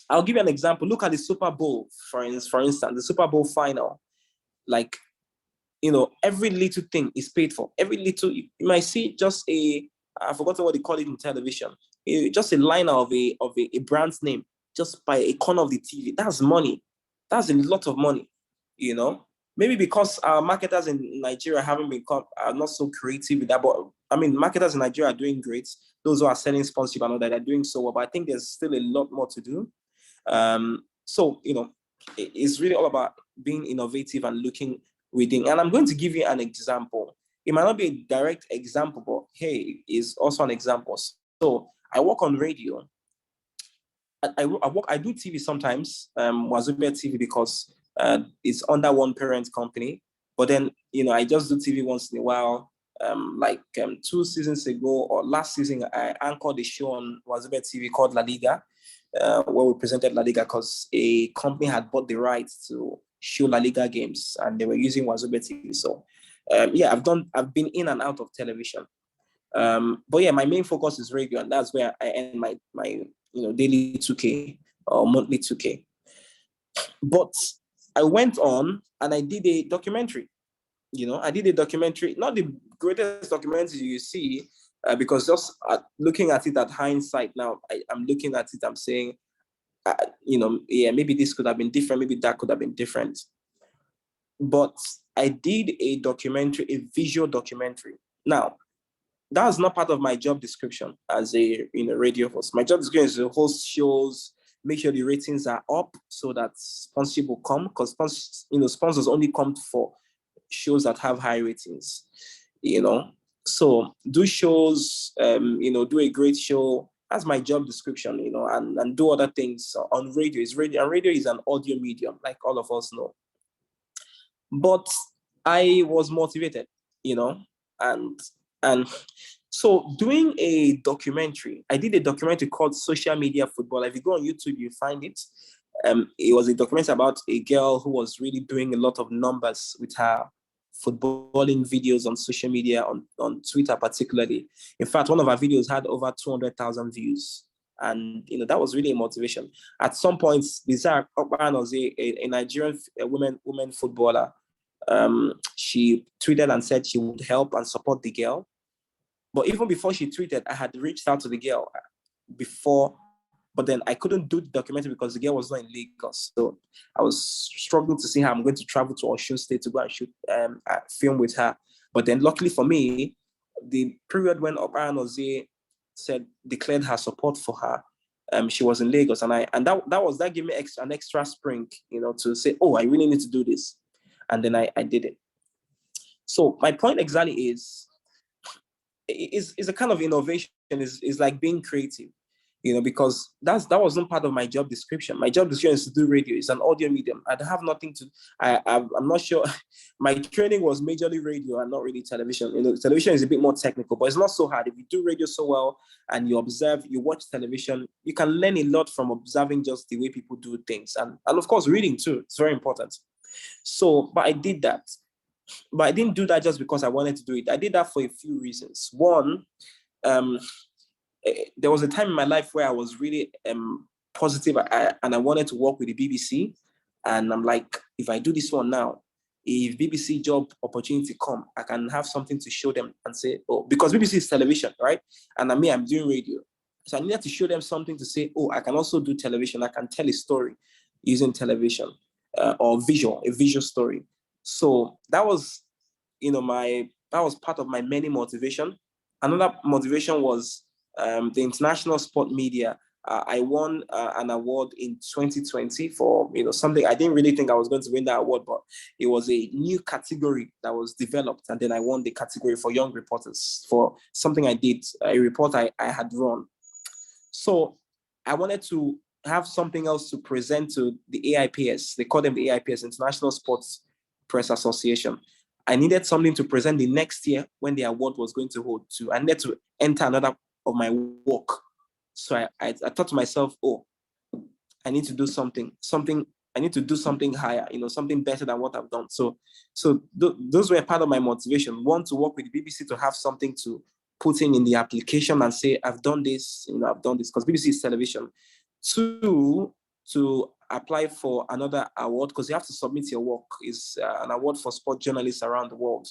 I'll give you an example. Look at the Super Bowl, for instance, the Super Bowl final. Like, every little thing is paid for. Every little, you might see just I've forgotten what they call it in television. Just a line of a brand's name, just by a corner of the TV. That's money. That's a lot of money, Maybe because our marketers in Nigeria are not so creative with that. But marketers in Nigeria are doing great. Those who are selling sponsorship and all that are doing so well. But I think there's still a lot more to do. So it's really all about being innovative and looking within. And I'm going to give you an example. It might not be a direct example, but hey, it's also an example. So I work on radio. I do TV sometimes, Wazobia TV, because it's under one parent company. But then, I just do TV once in a while. 2 seasons ago or last season, I anchored a show on Wazobia TV called La Liga, where we presented La Liga because a company had bought the rights to show La Liga games and they were using Wazobia TV. So, I've been in and out of television. But yeah, my main focus is radio, and that's where I earn my daily 2K or monthly 2K. But I went on and I did a documentary. I did a documentary, not the greatest documentary you see, because just looking at it at hindsight now, I'm looking at it, I'm saying, maybe this could have been different, maybe that could have been different. But I did a documentary, a visual documentary. Now, that was not part of my job description as a radio host. My job description is to host shows, make sure the ratings are up so that sponsorship will come, because sponsors only come for shows that have high ratings. So do shows, do a great show. That's my job description, and do other things on radio. And radio is an audio medium, like all of us know. But I was motivated, and so doing a documentary, I did a documentary called Social Media Football. If you go on YouTube, you find it. It was a documentary about a girl who was really doing a lot of numbers with her footballing videos on social media, on Twitter particularly. In fact, one of her videos had over 200,000 views. And, that was really a motivation. At some point, Lisa Okpan was a Nigerian woman footballer. She tweeted and said she would help and support the girl. But even before she tweeted, I had reached out to the girl before, but then I couldn't do the documentary because the girl was not in Lagos. So I was struggling to see how I'm going to travel to Osun State to go and shoot film with her. But then luckily for me, the period when Okpan Ozie declared her support for her, she was in Lagos, and that gave me an extra spring, to say, oh, I really need to do this. And then I did it. So my point exactly is a kind of innovation, is like being creative, because that wasn't part of my job description. My job description is to do radio. It's an audio medium. I have nothing to, I'm not sure. My training was majorly radio and not really television. Television is a bit more technical, but it's not so hard. If you do radio so well and you watch television, you can learn a lot from observing just the way people do things. And of course, reading too. It's very important. So, but I did that. But I didn't do that just because I wanted to do it. I did that for a few reasons. One, there was a time in my life where I was really positive and I wanted to work with the BBC. And I'm like, if I do this one now, if BBC job opportunity come, I can have something to show them and say, oh, because BBC is television, right? And I'm doing radio. So I needed to show them something to say, oh, I can also do television. I can tell a story using television or a visual story. So that was, that was part of my many motivation. Another motivation was the International Sport Media. I won an award in 2020 for something. I didn't really think I was going to win that award, but it was a new category that was developed, and then I won the category for young reporters for something I did, a report I had run. So I wanted to have something else to present to the AIPS. They call them the AIPS, International Sports Press Association. I needed something to present the next year when the award was going to hold to. I needed to enter another of my work. So I thought to myself, oh, I need to do something. I need to do something higher, something better than what I've done. So those were part of my motivation. One, to work with the BBC to have something to put in the application and say, I've done this, I've done this, because BBC is television. Two, to apply for another award, because you have to submit your work. It's an award for sport journalists around the world.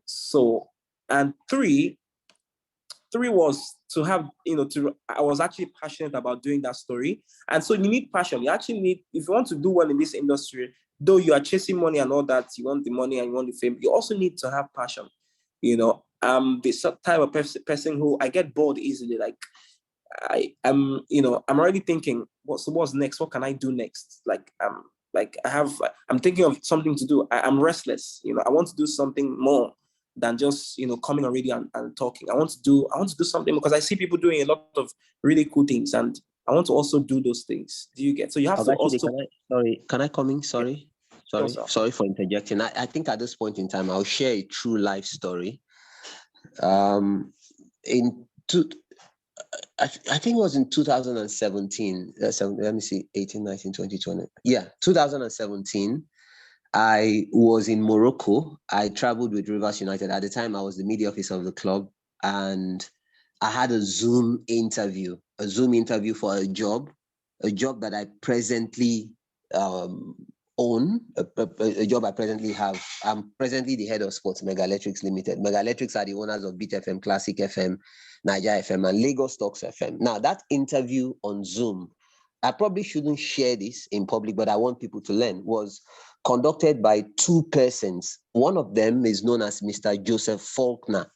So, and three was to have, I was actually passionate about doing that story. And so you need passion. You actually need, if you want to do well in this industry, though you are chasing money and all that, you want the money and you want the fame, you also need to have passion. I'm the type of person who I get bored easily. Like I'm already thinking, what's next? What can I do next? I'm thinking of something to do. I'm restless. I want to do something more than just coming on radio and talking. I want to do something, because I see people doing a lot of really cool things, and I want to also do those things. Do you get? So you have to also. Can I come in? Sorry. Yeah. Sorry for interjecting. I think at this point in time, I'll share a true life story. I think it was in 2017. Let me see, 18, 19, 20, 20. Yeah, 2017. I was in Morocco. I traveled with Rivers United. At the time, I was the media officer of the club, and I had a Zoom interview for a job that I presently own, a job I presently have. I'm presently the head of sports, Mega Electrics Limited. Mega Electrics are the owners of Beat FM, Classic FM, Niger FM, and Lagos Stocks FM. Now, that interview on Zoom, I probably shouldn't share this in public, but I want people to learn, was conducted by two persons. One of them is known as Mr. Joseph Faulkner.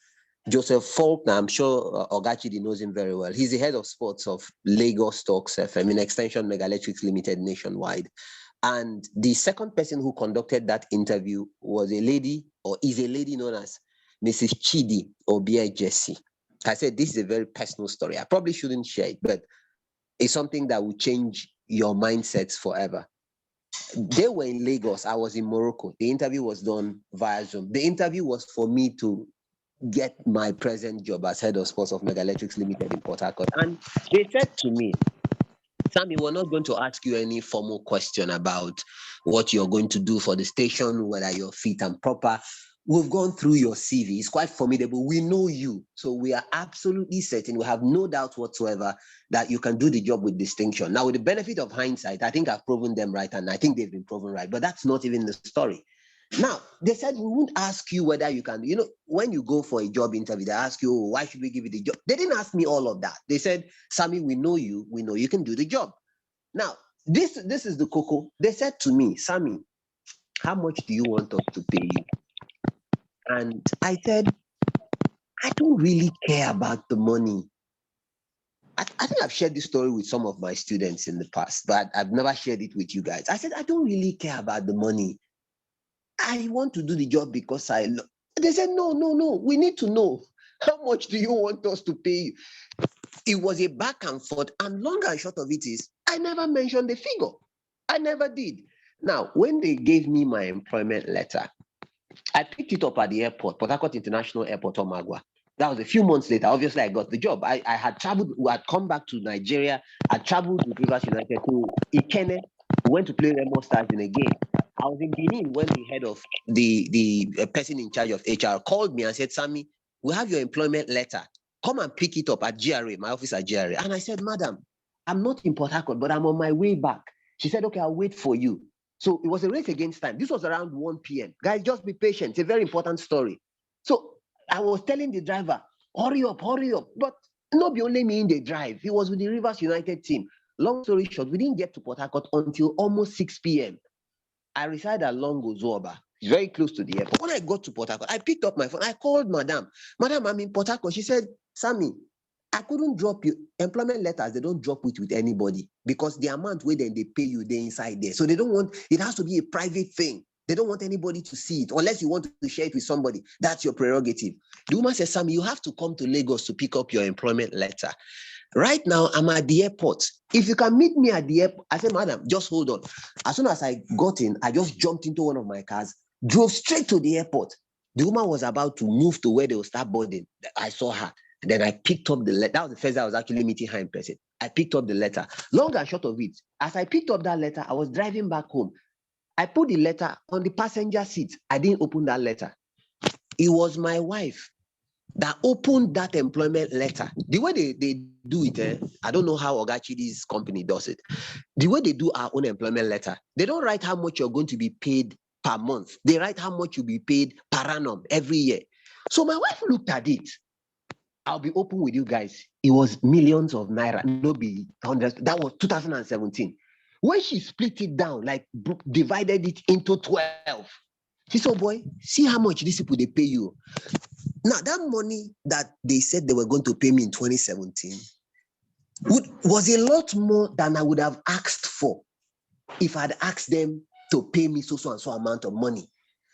Joseph Faulkner, I'm sure Ogachidi knows him very well. He's the head of sports of Lagos Stocks FM, in extension Mega Electrics Limited nationwide. And the second person who conducted that interview is a lady known as Mrs. Chidiebere Jessie. I said, this is a very personal story. I probably shouldn't share it, but it's something that will change your mindsets forever. They were in Lagos. I was in Morocco. The interview was done via Zoom. The interview was for me to get my present job as head of sports of Mega Electrics Limited in Port Harcourt. And they said to me, Sammy, we're not going to ask you any formal question about what you're going to do for the station, whether you're fit and proper. We've gone through your CV. It's quite formidable. We know you. So we are absolutely certain, we have no doubt whatsoever that you can do the job with distinction. Now, with the benefit of hindsight, I think I've proven them right, and I think they've been proven right, but that's not even the story. Now, they said, we won't ask you whether you can, when you go for a job interview, they ask you, why should we give you the job? They didn't ask me all of that. They said, Sammy, we know you can do the job. Now, this is the cocoa. They said to me, Sammy, how much do you want us to pay you? And I said, I don't really care about the money. I think I've shared this story with some of my students in the past, but I've never shared it with you guys. I said, I don't really care about the money. I want to do the job because I love. They said, no. We need to know, how much do you want us to pay you? It was a back and forth, and long and short of it is, I never mentioned the figure. I never did. Now, when they gave me my employment letter, I picked it up at the airport, Port Harcourt International Airport, Omagwa. That was a few months later. Obviously, I got the job. I had traveled, we had come back to Nigeria. I traveled with Rivers United to Ikene. We went to play Remo Stars in a game. I was in Benin when the head of the person in charge of HR called me and said, Sammy, we have your employment letter. Come and pick it up at GRA, my office at GRA. And I said, Madam, I'm not in Port Harcourt, but I'm on my way back. She said, okay, I'll wait for you. So it was a race against time. This was around 1 p.m. Guys, just be patient. It's a very important story. So I was telling the driver, hurry up, hurry up. But not be only me in the drive. He was with the Rivers United team. Long story short, we didn't get to Port Harcourt until almost 6 p.m. I reside along Ozoba. It's very close to the airport. When I got to Port Harcourt, I picked up my phone. I called Madam. Madam, I'm in Port Harcourt. She said, Sammy, I couldn't drop you. Employment letters, they don't drop it with anybody because the amount where then they pay you, they're inside there. So they don't want, it has to be a private thing. They don't want anybody to see it unless you want to share it with somebody. That's your prerogative. The woman says, Sammy, you have to come to Lagos to pick up your employment letter. Right now, I'm at the airport. If you can meet me at the airport, I said, Madam, just hold on. As soon as I got in, I just jumped into one of my cars, drove straight to the airport. The woman was about to move to where they will start boarding. I saw her. And then I picked up the letter. That was the first day I was actually meeting her in person. I picked up the letter. Long and short of it, as I picked up that letter, I was driving back home. I put the letter on the passenger seat. I didn't open that letter. It was my wife that opened that employment letter. The way they do it, I don't know how Oga Chidi's company does it. The way they do our own employment letter, they don't write how much you're going to be paid per month. They write how much you'll be paid per annum every year. So my wife looked at it. I'll be open with you guys. It was millions of naira, no be hundreds. That was 2017. When she split it down, like divided it into 12, she said, oh boy, see how much these people, they pay you. Now, that money that they said they were going to pay me in 2017 was a lot more than I would have asked for if I'd asked them to pay me so and so amount of money.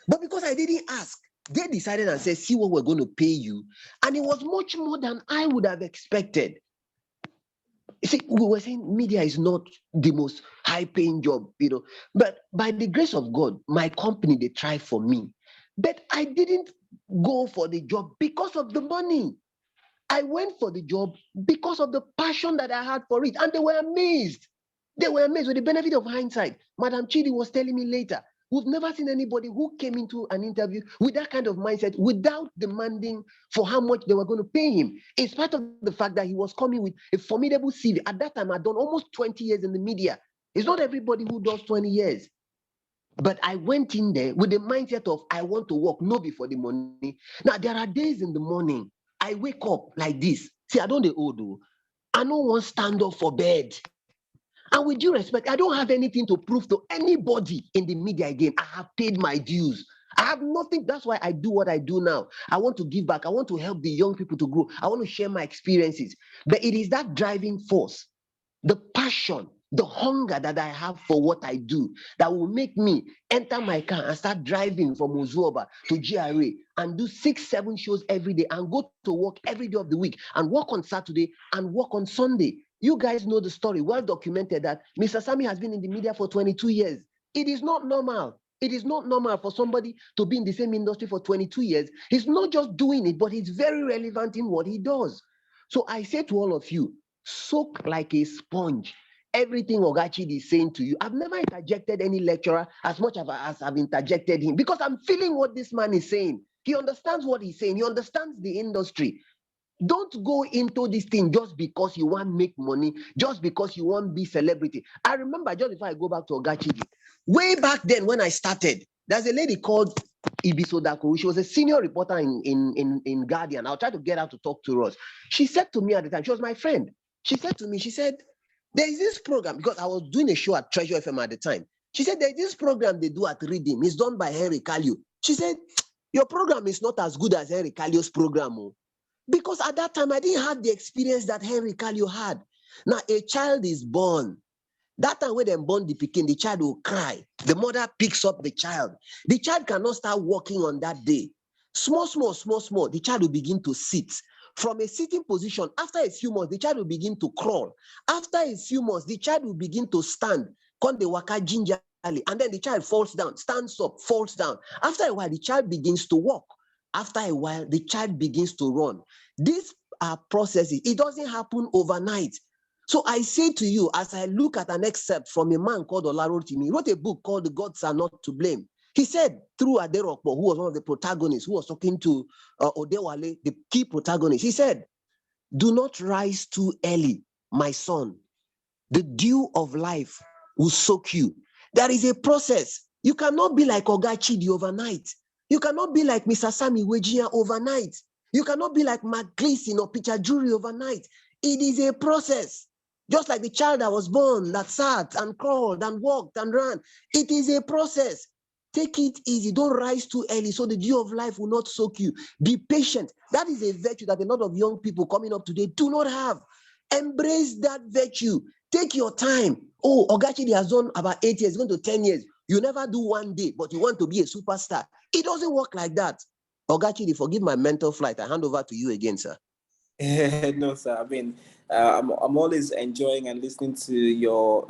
But because I didn't ask, they decided and said, see what we're going to pay you. And it was much more than I would have expected. You see, we were saying media is not the most high-paying job, but by the grace of God, my company, they tried for me. But I didn't go for the job because of the money. I went for the job because of the passion that I had for it. And they were amazed. They were amazed with the benefit of hindsight. Madam Chidi was telling me later, we've never seen anybody who came into an interview with that kind of mindset without demanding for how much they were going to pay him, in spite of the fact that he was coming with a formidable CV. At that time, I'd done almost 20 years in the media. It's not everybody who does 20 years. But I went in there with the mindset of, I want to work, no be for the money. Now, there are days in the morning, I wake up like this. See, I don't dey old though. I don't want to stand up for bed. And with due respect, I don't have anything to prove to anybody in the media again. I have paid my dues. I have nothing. That's why I do what I do now. I want to give back. I want to help the young people to grow. I want to share my experiences. But it is that driving force, the passion, the hunger that I have for what I do that will make me enter my car and start driving from Ozuoba to GRA and do 6-7 shows every day and go to work every day of the week and work on Saturday and work on Sunday. You guys know the story, well documented, that Mr. Sami has been in the media for 22 years. It is not normal. It is not normal for somebody to be in the same industry for 22 years. He's not just doing it, but he's very relevant in what he does. So I say to all of you, soak like a sponge everything Ogachidi is saying to you. I've never interjected any lecturer as much as I've interjected him because I'm feeling what this man is saying. He understands what he's saying. He understands the industry. Don't go into this thing just because you want to make money, just because you want to be celebrity. I remember, just before I go back to Ogachidi, way back then when I started, there's a lady called Ibiso Dakoru. She was a senior reporter in Guardian. I'll try to get her to talk to us. She said to me at the time, she was my friend. She said to me, she said, there is this program, because I was doing a show at Treasure FM at the time. She said, there's this program they do at Redeem. It's done by Henry Kalio. She said, your program is not as good as Henry Kalio's program. Because at that time, I didn't have the experience that Henry Kalio had. Now, a child is born. That time when they born the pikin, the child will cry. The mother picks up the child. The child cannot start walking on that day. Small, the child will begin to sit. From a sitting position, after a few months, the child will begin to crawl. After a few months, the child will begin to stand. Come the waka gingerly, and then the child falls down, stands up, falls down. After a while, the child begins to walk. After a while, the child begins to run. These are processes. It doesn't happen overnight. So I say to you, as I look at an excerpt from a man called Olarotimi, he wrote a book called The Gods Are Not to Blame. He said through Aderokpo, who was one of the protagonists, who was talking to Odewale, the key protagonist, he said, do not rise too early, my son. The dew of life will soak you. There is a process. You cannot be like Oga Chidi overnight. You cannot be like Mr. Sammy Wejia overnight. You cannot be like Mark Gleason or Peter Jury overnight. It is a process. Just like the child that was born, that sat and crawled and walked and ran. It is a process. Take it easy. Don't rise too early so the dew of life will not soak you. Be patient. That is a virtue that a lot of young people coming up today do not have. Embrace that virtue. Take your time. Oh, Ogachidi has done about 8 years, going to 10 years. You never do one day, but you want to be a superstar. It doesn't work like that. Ogachidi, forgive my mental flight. I hand over to you again, sir. No, sir. I mean, I'm always enjoying and listening to your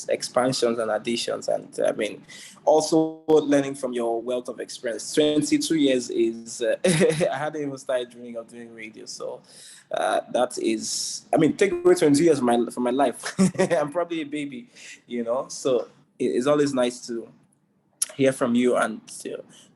expansions and additions, and I mean, also learning from your wealth of experience. 22 years is I hadn't even started dreaming of doing radio, so that is, I mean, take away 22 years from my life. I'm probably a baby, So it's always nice to hear from you and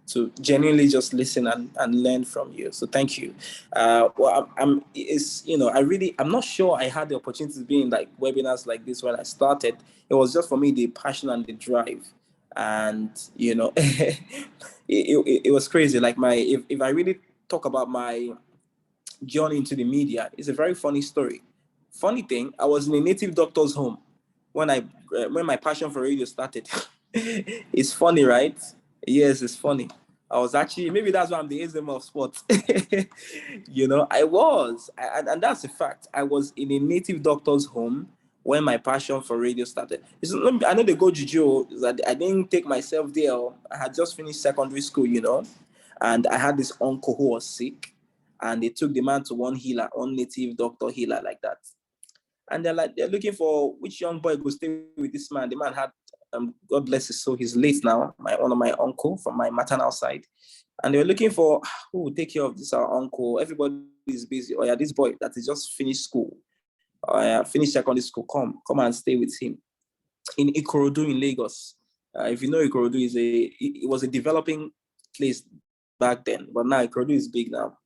to genuinely just listen and learn from you. So thank you. I'm not sure I had the opportunity to be in like webinars like this when I started. It was just for me the passion and the drive, and it was crazy. Like if I really talk about my journey into the media, it's a very funny story. Funny thing, I was in a native doctor's home when my passion for radio started. It's funny, right? Yes, it's funny. I was actually, maybe that's why I'm the ASM of sports. I was, and that's a fact. I was in a native doctor's home when my passion for radio started. I know they go juju, that I didn't take myself there. I had just finished secondary school, and I had this uncle who was sick, and they took the man to one native doctor healer like that. And they're looking for which young boy could stay with this man. The man had, God bless his soul, he's late now, one of my uncle from my maternal side. And they were looking for who would take care of this our uncle. Everybody is busy. Oh yeah, this boy that has just finished school, finished secondary school, come and stay with him in Ikorodu in Lagos. If you know Ikorodu, it was a developing place back then, but now Ikorodu is big now.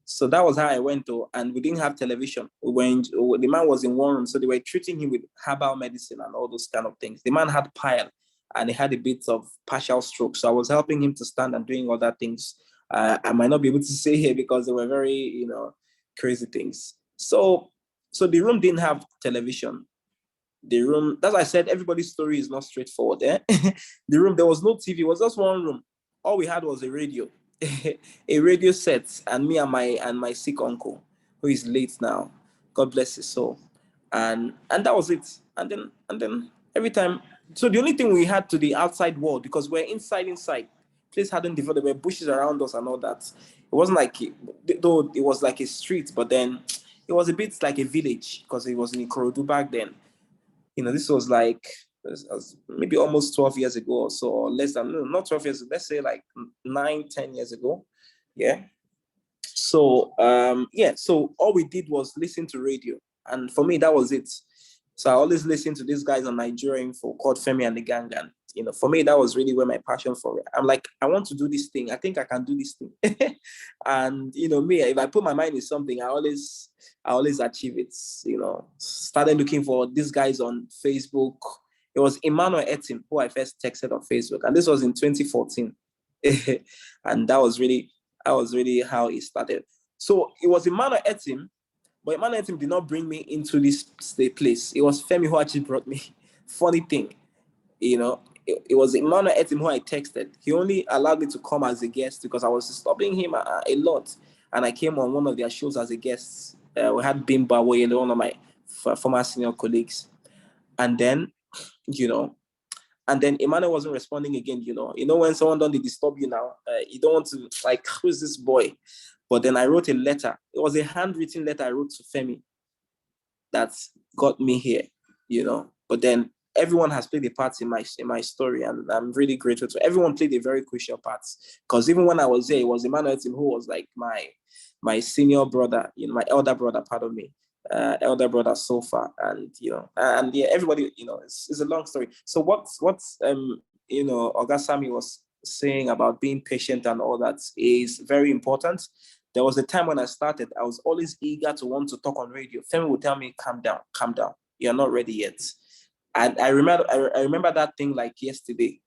So that was how I went to, and we didn't have television. The man was in one room, so they were treating him with herbal medicine and all those kind of things. The man had pile, and he had a bit of partial stroke. So I was helping him to stand and doing other things. I might not be able to say here because they were very, crazy things. So the room didn't have television. The room, that's why I said everybody's story is not straightforward. The room, there was no TV. It was just one room. All we had was a radio. A radio set, and me and my sick uncle, who is late now, God bless his soul, and that was it. And then every time, so the only thing we had to the outside world, because we're inside, place hadn't developed, there were bushes around us and all that. It wasn't like though it was like a street, but then it was a bit like a village because it was in Ikorodu back then. This was like maybe almost 12 years ago or so, or less than, no, not 12 years, let's say like 9-10 years ago. Yeah. So, so all we did was listen to radio. And for me, that was it. So I always listened to these guys on Nigeria Info called Femi and the Gang. And, for me, that was really where my passion for it. I'm like, I want to do this thing. I think I can do this thing. And, me, if I put my mind in something, I always achieve it. Started looking for these guys on Facebook. It was Emmanuel Etim who I first texted on Facebook. And this was in 2014. And that was really how it started. So it was Emmanuel Etim, but Emmanuel Etim did not bring me into this place. It was Femi who actually brought me. Funny thing, it was Emmanuel Etim who I texted. He only allowed me to come as a guest because I was disturbing him a lot. And I came on one of their shows as a guest. We had Bimba Woyele, one of my former senior colleagues. And then, Emmanuel wasn't responding again, when someone don't disturb you now, you don't want to, like, who's this boy? But then I wrote a letter. It was a handwritten letter I wrote to Femi that got me here, But then everyone has played a part in my story, and I'm really grateful to everyone. Played a very crucial part, because even when I was there, it was Emmanuel Tim who was like my senior brother, my elder brother, pardon me. elder brother so far, and and yeah, everybody, it's a long story. So what's Oga Sammy was saying about being patient and all that is very important. There was a time when I started, I was always eager to want to talk on radio. Femi would tell me, calm down, you're not ready yet. And I remember that thing like yesterday.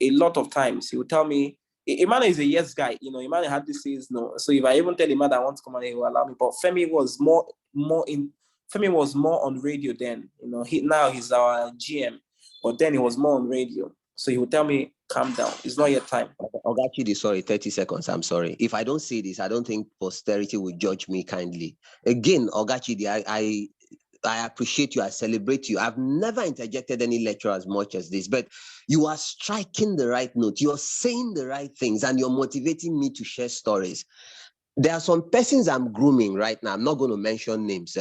A lot of times he would tell me, Emmanuel is a yes guy, Emmanuel hardly says no. So if I even tell him that I want to come on, he will allow me. But Femi was more on radio then. Now he's our GM, but then he was more on radio. So he would tell me, calm down, it's not yet time. Ogachidi, sorry, 30 seconds. I'm sorry. If I don't say this, I don't think posterity will judge me kindly. Again, Ogachidi, I appreciate you. I celebrate you. I've never interjected any lecture as much as this, but you are striking the right note. You're saying the right things, and you're motivating me to share stories. There are some persons I'm grooming right now. I'm not going to mention names.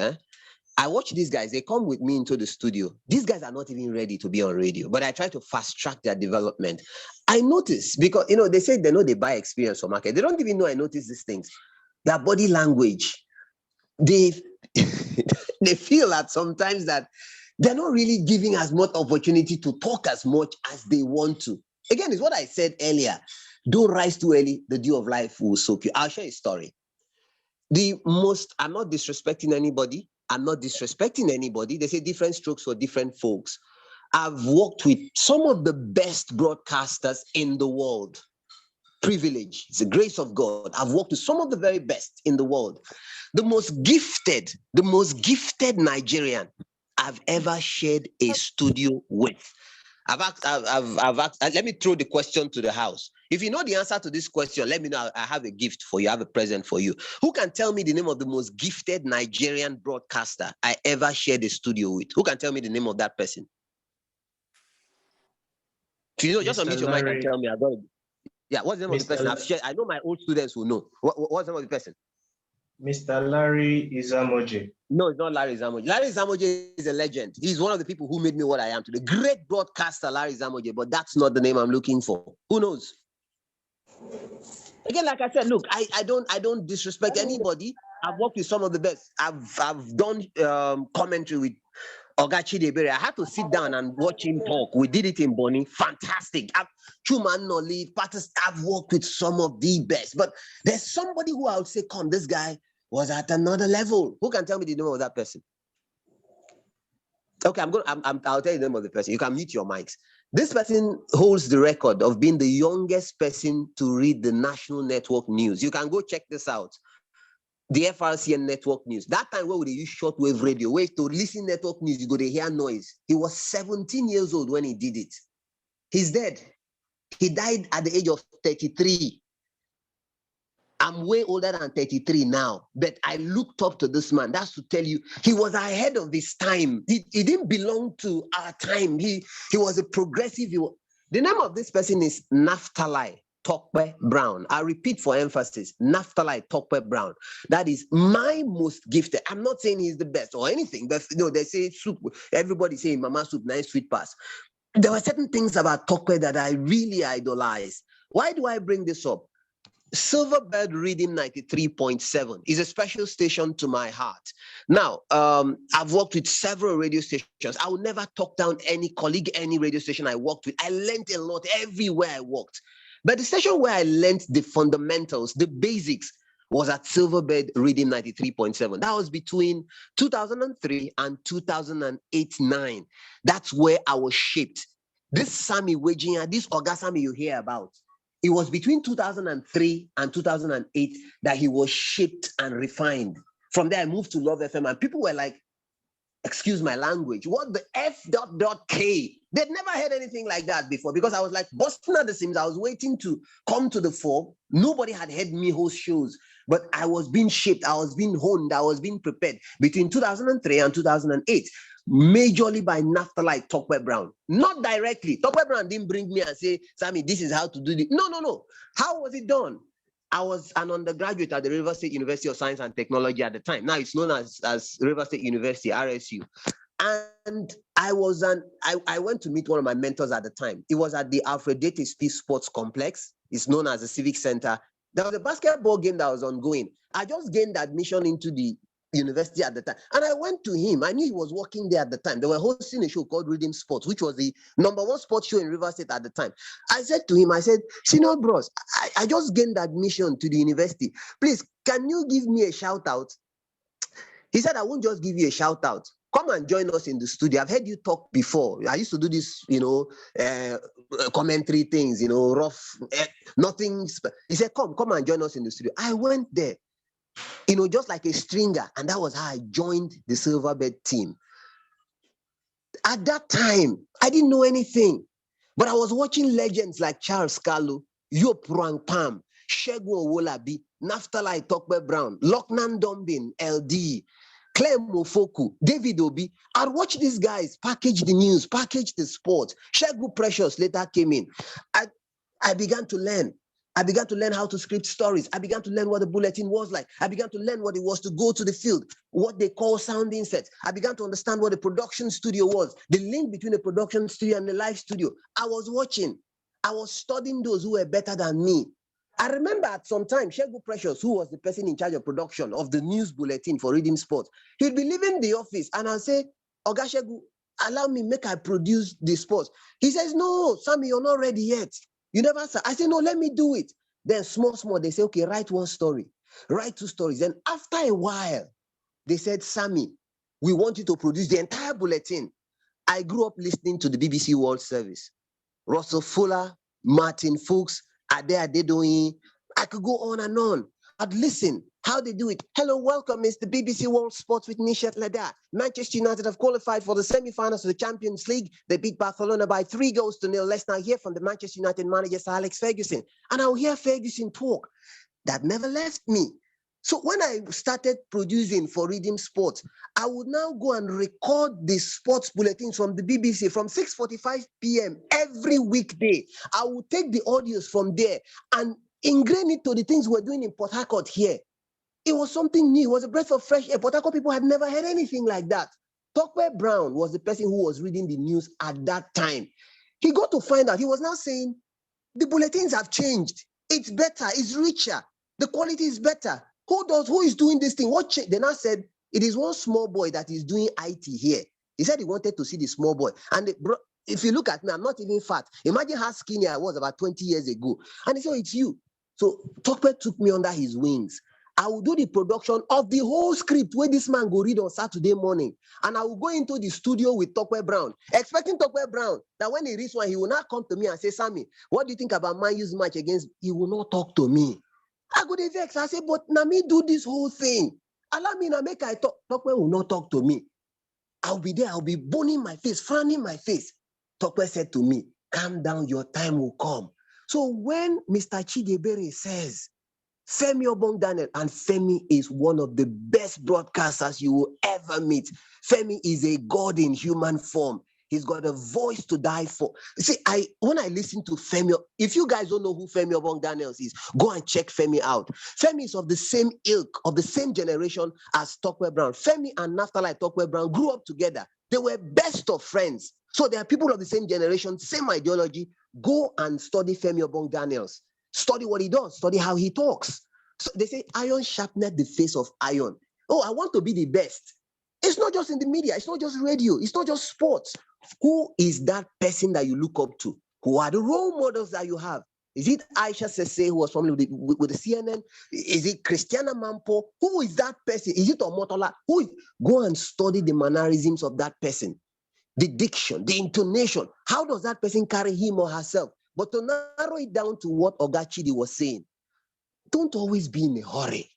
I watch these guys. They come with me into the studio. These guys are not even ready to be on radio, but I try to fast track their development. I notice because, they say they know they buy experience for market. They don't even know I notice these things. Their body language, they feel that sometimes that they're not really giving as much opportunity to talk as much as they want to. Again, it's what I said earlier. Don't rise too early. The dew of life will soak you. I'll share a story. I'm not disrespecting anybody. They say different strokes for different folks. I've worked with some of the best broadcasters in the world. Privilege. It's the grace of God. I've worked with some of the very best in the world. The most gifted Nigerian I've ever shared a studio with. I've asked, let me throw the question to the house. If you know the answer to this question, let me know. I have a gift for you. I have a present for you. Who can tell me the name of the most gifted Nigerian broadcaster I ever shared a studio with? Who can tell me the name of that person? If you know, just unmute your mic and tell me. Yeah, what's the name of the person? I've shared. I know my old students will know. What's the name of the person? Mr. Larry Izamoje. No, it's not Larry Izamoje. Larry Izamoje is a legend. He's one of the people who made me what I am today. Great broadcaster, Larry Izamoje, but that's not the name I'm looking for. Who knows? Again, like I said, look, I don't disrespect anybody. I've worked with some of the best. I've done commentary with Oga Chidiebere. I had to sit down and watch him talk. We did it in Bonny. Fantastic. Truman Nolly, I've worked with some of the best. But there's somebody who I would say, come, this guy was at another level. Who can tell me the name of that person? Okay, I'll tell you the name of the person. You can mute your mics. This person holds the record of being the youngest person to read the national network news. You can go check this out. The FRCN network news. That time where they use shortwave radio, where to listen network news, you go to hear noise. He was 17 years old when he did it. He's dead. He died at the age of 33. I'm way older than 33 now, but I looked up to this man. That's to tell you, he was ahead of his time. He didn't belong to our time. He was a progressive. The name of this person is Naphtali Tokwe Brown. I repeat for emphasis, Naphtali Tokwe Brown. That is my most gifted. I'm not saying he's the best or anything, but they say soup. Everybody say mama soup, nice sweet pass. There were certain things about Tokwe that I really idolize. Why do I bring this up? Silverbird Reading 93.7 is a special station to my heart. Now, I've worked with several radio stations. I would never talk down any colleague, any radio station I worked with. I learned a lot everywhere I worked. But the station where I learned the fundamentals, the basics, was at Silverbird Reading 93.7. That was between 2003 and 2008-9. That's where I was shaped. This Sammy Wejinya, this Oga Sammy you hear about, it was between 2003 and 2008 that he was shaped and refined. From there, I moved to Love FM, and people were like, excuse my language, what the F.K? They'd never heard anything like that before, because I was like busting at the seams. I was waiting to come to the fore. Nobody had heard me host shows, but I was being shaped, I was being honed, I was being prepared between 2003 and 2008. Majorly by Naphtali Tokwe Brown. Not directly. Tokwe Brown didn't bring me and say, Sammy, this is how to do it. No. How was it done? I was an undergraduate at the River State University of Science and Technology at the time. Now it's known as River State University, RSU. And I went to meet one of my mentors at the time. It was at the Alfred Davis Peace Sports Complex. It's known as the Civic Center. There was a basketball game that was ongoing. I just gained admission into the university at the time. And I went to him. I knew he was working there at the time. They were hosting a show called Reading Sports, which was the #1 sports show in River State at the time. I said to him, I said, Senior Bros, I just gained admission to the university. Please, can you give me a shout out? He said, I won't just give you a shout out. Come and join us in the studio. I've heard you talk before. I used to do this, commentary things, rough, nothing. He said, come and join us in the studio. I went there, just like a stringer. And that was how I joined the Silverbird team. At that time, I didn't know anything, but I was watching legends like Charles Kalu, Yop Rangpam, Segun Owolabi, Naftali Tokwe Brown, Loknan Dombin, LD, Claire Mofoku, David Obi. I'd watch these guys package the news, package the sport. Shegu Precious later came in. I began to learn. I began to learn how to script stories. I began to learn what the bulletin was like. I began to learn what it was to go to the field, what they call sound insets. I began to understand what the production studio was, the link between the production studio and the live studio. I was watching. I was studying those who were better than me. I remember at some time, Shegu Precious, who was the person in charge of production of the news bulletin for Reading Sports, he'd be leaving the office and I'll say, Oga Shegu, allow me, make I produce the sports. He says, no, Sammy, you're not ready yet. You never said. I say, no, let me do it. Then small, they say, okay, write one story, write 2 stories. Then after a while, they said, Sammy, we want you to produce the entire bulletin. I grew up listening to the BBC World Service. Russell Fuller, Martin Fuchs, Ade Adedoyin. I could go on and on. I'd listen how they do it. Hello, welcome. It's the BBC World Sports with Nishat Lada. Manchester United have qualified for the semi-finals of the Champions League. They beat Barcelona by 3-0. Let's now hear from the Manchester United manager, Sir Alex Ferguson. And I'll hear Ferguson talk. That never left me. So when I started producing for Reading Sports, I would now go and record the sports bulletins from the BBC from 6:45 p.m. every weekday. I would take the audios from there and ingrain it to the things we're doing in Port Harcourt here. It was something new. It was a breath of fresh air. Port Harcourt people had never heard anything like that. Tokwe Brown was the person who was reading the news at that time. He got to find out. He was now saying, the bulletins have changed. It's better. It's richer. The quality is better. Who is doing this thing? What changed? They now said, it is one small boy that is doing IT here. He said he wanted to see the small boy. And if you look at me, I'm not even fat. Imagine how skinny I was about 20 years ago. And he said, it's you. So Tokwe took me under his wings. I will do the production of the whole script where this man go read on Saturday morning. And I will go into the studio with Tokwe Brown, expecting Tokwe Brown that when he reads one, he will not come to me and say, Sammy, what do you think about Man U's match against? He will not talk to me. I go to vex. I say, but na me do this whole thing. Allow me now make I talk. Tokwe will not talk to me. I'll be there. I'll be boning my face, frowning my face. Tokwe said to me, calm down, your time will come. So when Mr. Chidiebere says, Femi Obong-Daniel, and Femi is one of the best broadcasters you will ever meet. Femi is a god in human form. He's got a voice to die for. See, when I listen to Femi, if you guys don't know who Femi Obong-Daniel is, go and check Femi out. Femi is of the same ilk, of the same generation as Tokwe Brown. Femi and Naftali Tokwe Brown grew up together. They were best of friends. So they are people of the same generation, same ideology. Go and study Femi Obong-Daniel. Study what he does, study how he talks. So they say iron sharpened the face of iron. Oh, I want to be the best. It's not just in the media. It's not just radio. It's not just sports. Who is that person that you look up to? Who are the role models that you have? Is it Aisha Sese, who was formerly with the CNN? Is it Christiana Mampo? Who is that person? Is it Omotola? Go and study the mannerisms of that person. The diction, the intonation. How does that person carry him or herself? But to narrow it down to what Oga Chidi was saying, don't always be in a hurry.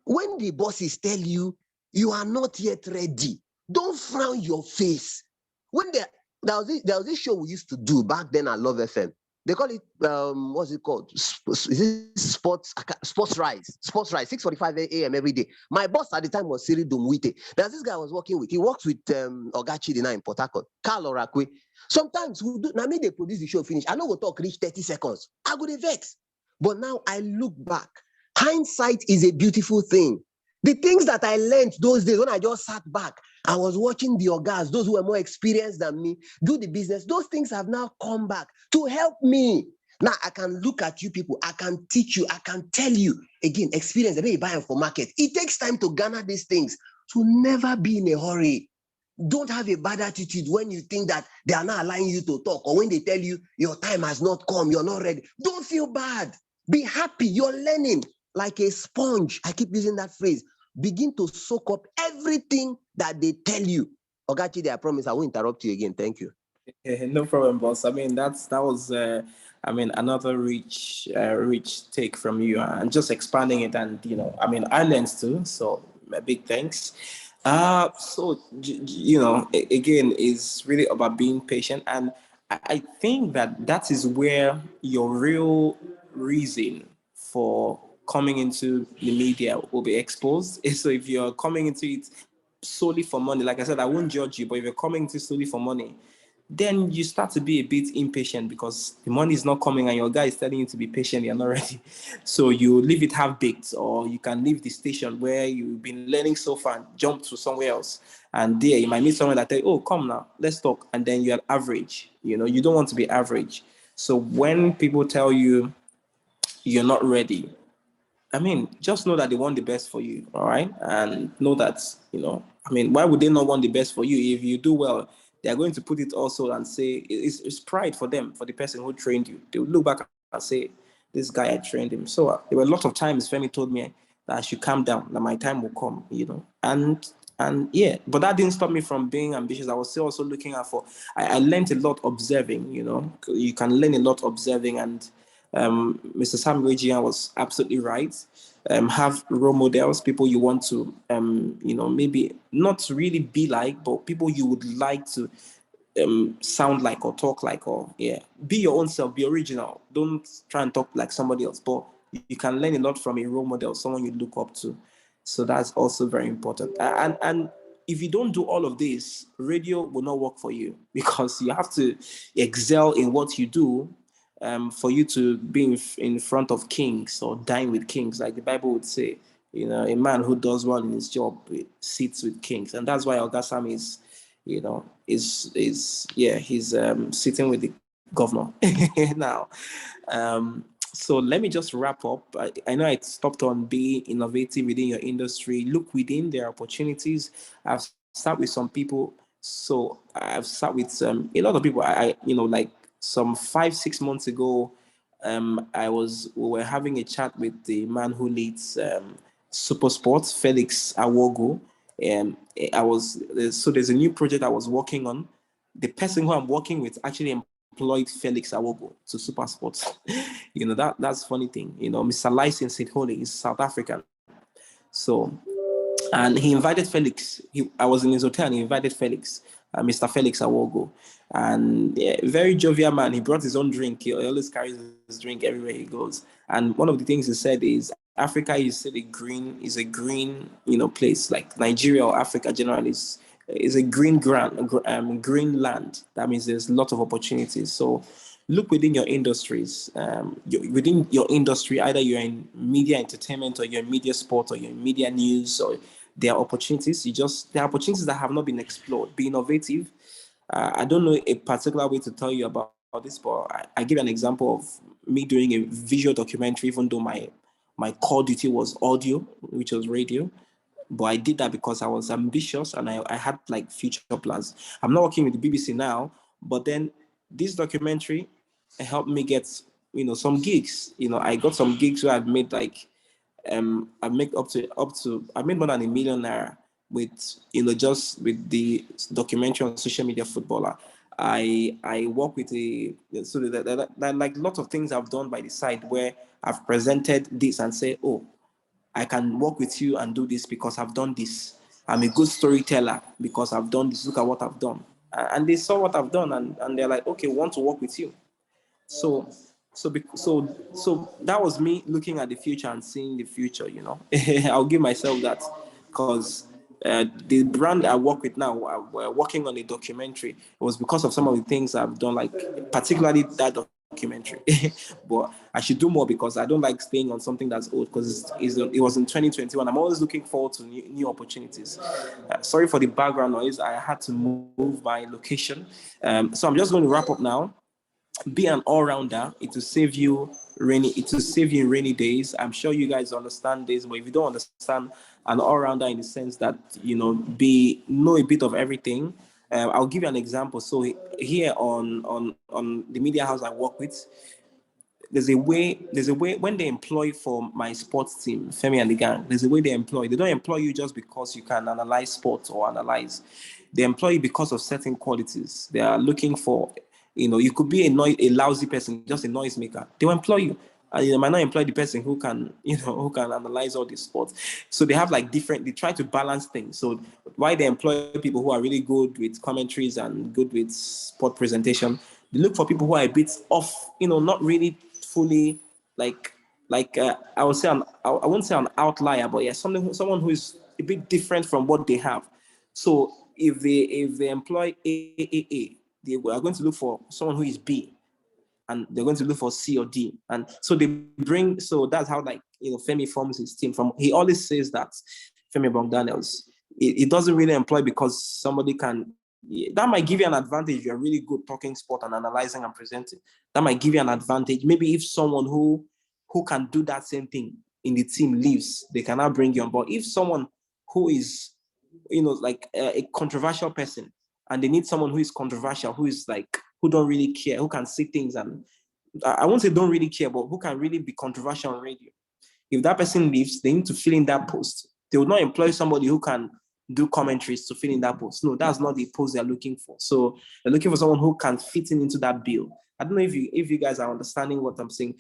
When the bosses tell you, you are not yet ready, don't frown your face. When there was this show we used to do back then at Love FM. They call it, what's it called? Is it Sports Rise, 6:45 a.m. every day. My boss at the time was Siri Dumwite. There's this guy I was working with. He works with Oga Chidi in Port Harcourt, Carl Orakwe. Sometimes, they produce the show finish. I know we'll talk reach 30 seconds. I go to vex. But now I look back. Hindsight is a beautiful thing. The things that I learned those days when I just sat back, I was watching the Ogas, those who were more experienced than me, do the business. Those things have now come back to help me. Now I can look at you people, I can teach you, I can tell you. Again, experience, the way you buy them for market. It takes time to garner these things. So never be in a hurry. Don't have a bad attitude when you think that they are not allowing you to talk, or when they tell you your time has not come, you're not ready. Don't feel bad. Be happy. You're learning like a sponge. I keep using that phrase. Begin to soak up everything that they tell you. Oga Chidi, I promise I won't interrupt you again. Thank you. No problem, boss. I mean, that was, I mean, another rich take from you, and just expanding it, and I mean, I learned too. So, a big thanks. So again, it's really about being patient, and I think that is where your real reason for coming into the media will be exposed. So, if you're coming into it solely for money, like I said, I won't judge you, but if you're coming into solely for money, then you start to be a bit impatient because the money is not coming and your guy is telling you to be patient, you're not ready. So you leave it half baked, or you can leave the station where you've been learning so far and jump to somewhere else. And there you might meet someone that tell you, oh, come now, let's talk. And then you're average. You don't want to be average. So when people tell you you're not ready, I mean, just know that they want the best for you, all right? And know that, I mean, why would they not want the best for you? If you do well, they're going to put it also and say, it's pride for them, for the person who trained you. They will look back and say, this guy, I trained him. So there were a lot of times Femi told me that I should calm down, that my time will come, And yeah, but that didn't stop me from being ambitious. I was still also looking out I learned a lot observing, You can learn a lot observing, and Mr. Sam Regian was absolutely right. Have role models, people you want to, maybe not really be like, but people you would like to sound like or talk like, or be your own self, be original. Don't try and talk like somebody else, but you can learn a lot from a role model, someone you look up to. So that's also very important. And if you don't do all of this, radio will not work for you, because you have to excel in what you do for you to be in front of kings or dine with kings, like the Bible would say. A man who does well in his job sits with kings, and that's why Ogasam he's sitting with the governor now. So let me just wrap up. I know I stopped on being innovative within your industry. Look within, there are opportunities. I've sat with some people. So I've sat with a lot of people. Like some 5-6 months ago, we were having a chat with the man who leads Super Sports, Felix Awogo. So there's a new project I was working on. The person who I'm working with actually employed Felix Awogo to Super Sports. That's funny thing. Mr. License Holy is South African. So, and he invited Felix. I was in his hotel and he invited Felix, Mr. Felix Awogo. And very jovial man. He brought his own drink. He always carries his drink everywhere he goes. And one of the things he said is, Africa is a green, place. Like Nigeria or Africa generally is a green green land. That means there's a lot of opportunities. So look within your industries. Within your industry, either you're in media entertainment, or you're in media sport, or you're in media news, or there are opportunities. There are opportunities that have not been explored. Be innovative. I don't know a particular way to tell you about this, but I give an example of me doing a visual documentary, even though my core duty was audio, which was radio. But I did that because I was ambitious and I had like future plans. I'm not working with the BBC now, but then this documentary helped me get, some gigs. I got some gigs where I'd made like, I made I made more than ₦1 million with, just with the documentary on social media footballer. I work with so that like lots of things I've done by the side where I've presented this and say, oh, I can work with you and do this because I've done this. I'm a good storyteller because I've done this. Look at what I've done. And they saw what I've done, and they're like, okay, we want to work with you. So that was me looking at the future and seeing the future, I'll give myself that, because the brand I work with now, we're working on a documentary. It was because of some of the things I've done, like particularly that documentary. But I should do more because I don't like staying on something that's old, because it was in 2021. I'm always looking forward to new opportunities. Sorry for the background noise. I had to move my location. So I'm just going to wrap up now. Be an all-rounder. It will save you to save you in rainy days. I'm sure you guys understand this, but if you don't understand, an all-rounder in the sense that know a bit of everything. I'll give you an example. So here on the media house I work with, there's a way when they employ for my sports team, Femi and the gang, there's a way they employ. They don't employ you just because you can analyze sports or analyze. They employ you because of certain qualities. They are looking for, you could be a lousy person, just a noisemaker. They will employ you. And they might not employ the person who can, who can analyze all the sports. So they have like they try to balance things. So why they employ people who are really good with commentaries and good with sport presentation, they look for people who are a bit off, not really fully I would say I won't say an outlier, but yeah, someone who is a bit different from what they have. So if they employ A, they are going to look for someone who is B, and they're going to look for C or D. And so so that's how Femi forms his team. He always says that Femi Bong Daniels, it doesn't really employ because somebody that might give you an advantage. You're really good talking sport and analyzing and presenting. That might give you an advantage. Maybe if someone who can do that same thing in the team leaves, they cannot bring you on board. If someone who is, a controversial person, and they need someone who is controversial, who don't really care, who can say things, and I won't say don't really care, but who can really be controversial on radio. If that person leaves, they need to fill in that post. They will not employ somebody who can do commentaries to fill in that post. No, that's not the post they're looking for. So they're looking for someone who can fit into that bill. I don't know if you guys are understanding what I'm saying.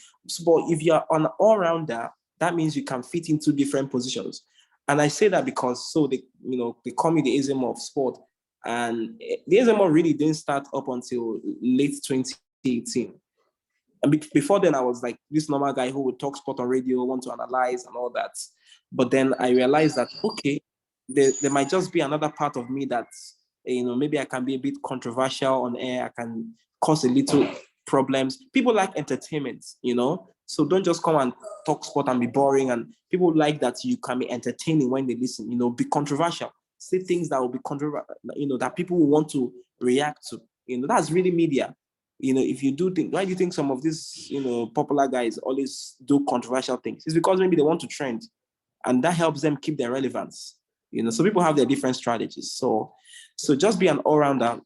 But if you're an all-rounder, that means you can fit into different positions. And I say that because they call me the Azemo of sport. And the Azemo really didn't start up until late 2018. And before then, I was like this normal guy who would talk sport on radio, want to analyze and all that. But then I realized that, okay, there might just be another part of me that, maybe I can be a bit controversial on air. I can cause a little problems. People like entertainment, so don't just come and talk sport and be boring. And people like that you can be entertaining when they listen, be controversial. Say things that will be controversial, that people will want to react to. That's really media. If you do think, why do you think some of these, popular guys always do controversial things? It's because maybe they want to trend, and that helps them keep their relevance. So people have their different strategies. So just be an all-rounder.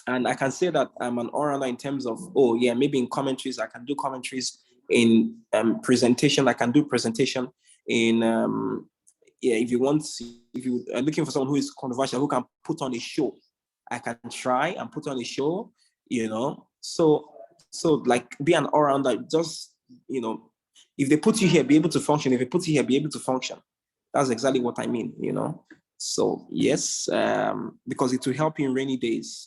And I can say that I'm an all-rounder in terms of, maybe in commentaries, I can do commentaries. In presentation, I can do presentation. In if you are looking for someone who is controversial, who can put on a show, I can try and put on a show. So like be an all-rounder. Just if they put you here, be able to function. If they put you here, be able to function. That's exactly what I mean. So yes, because it will help you in rainy days.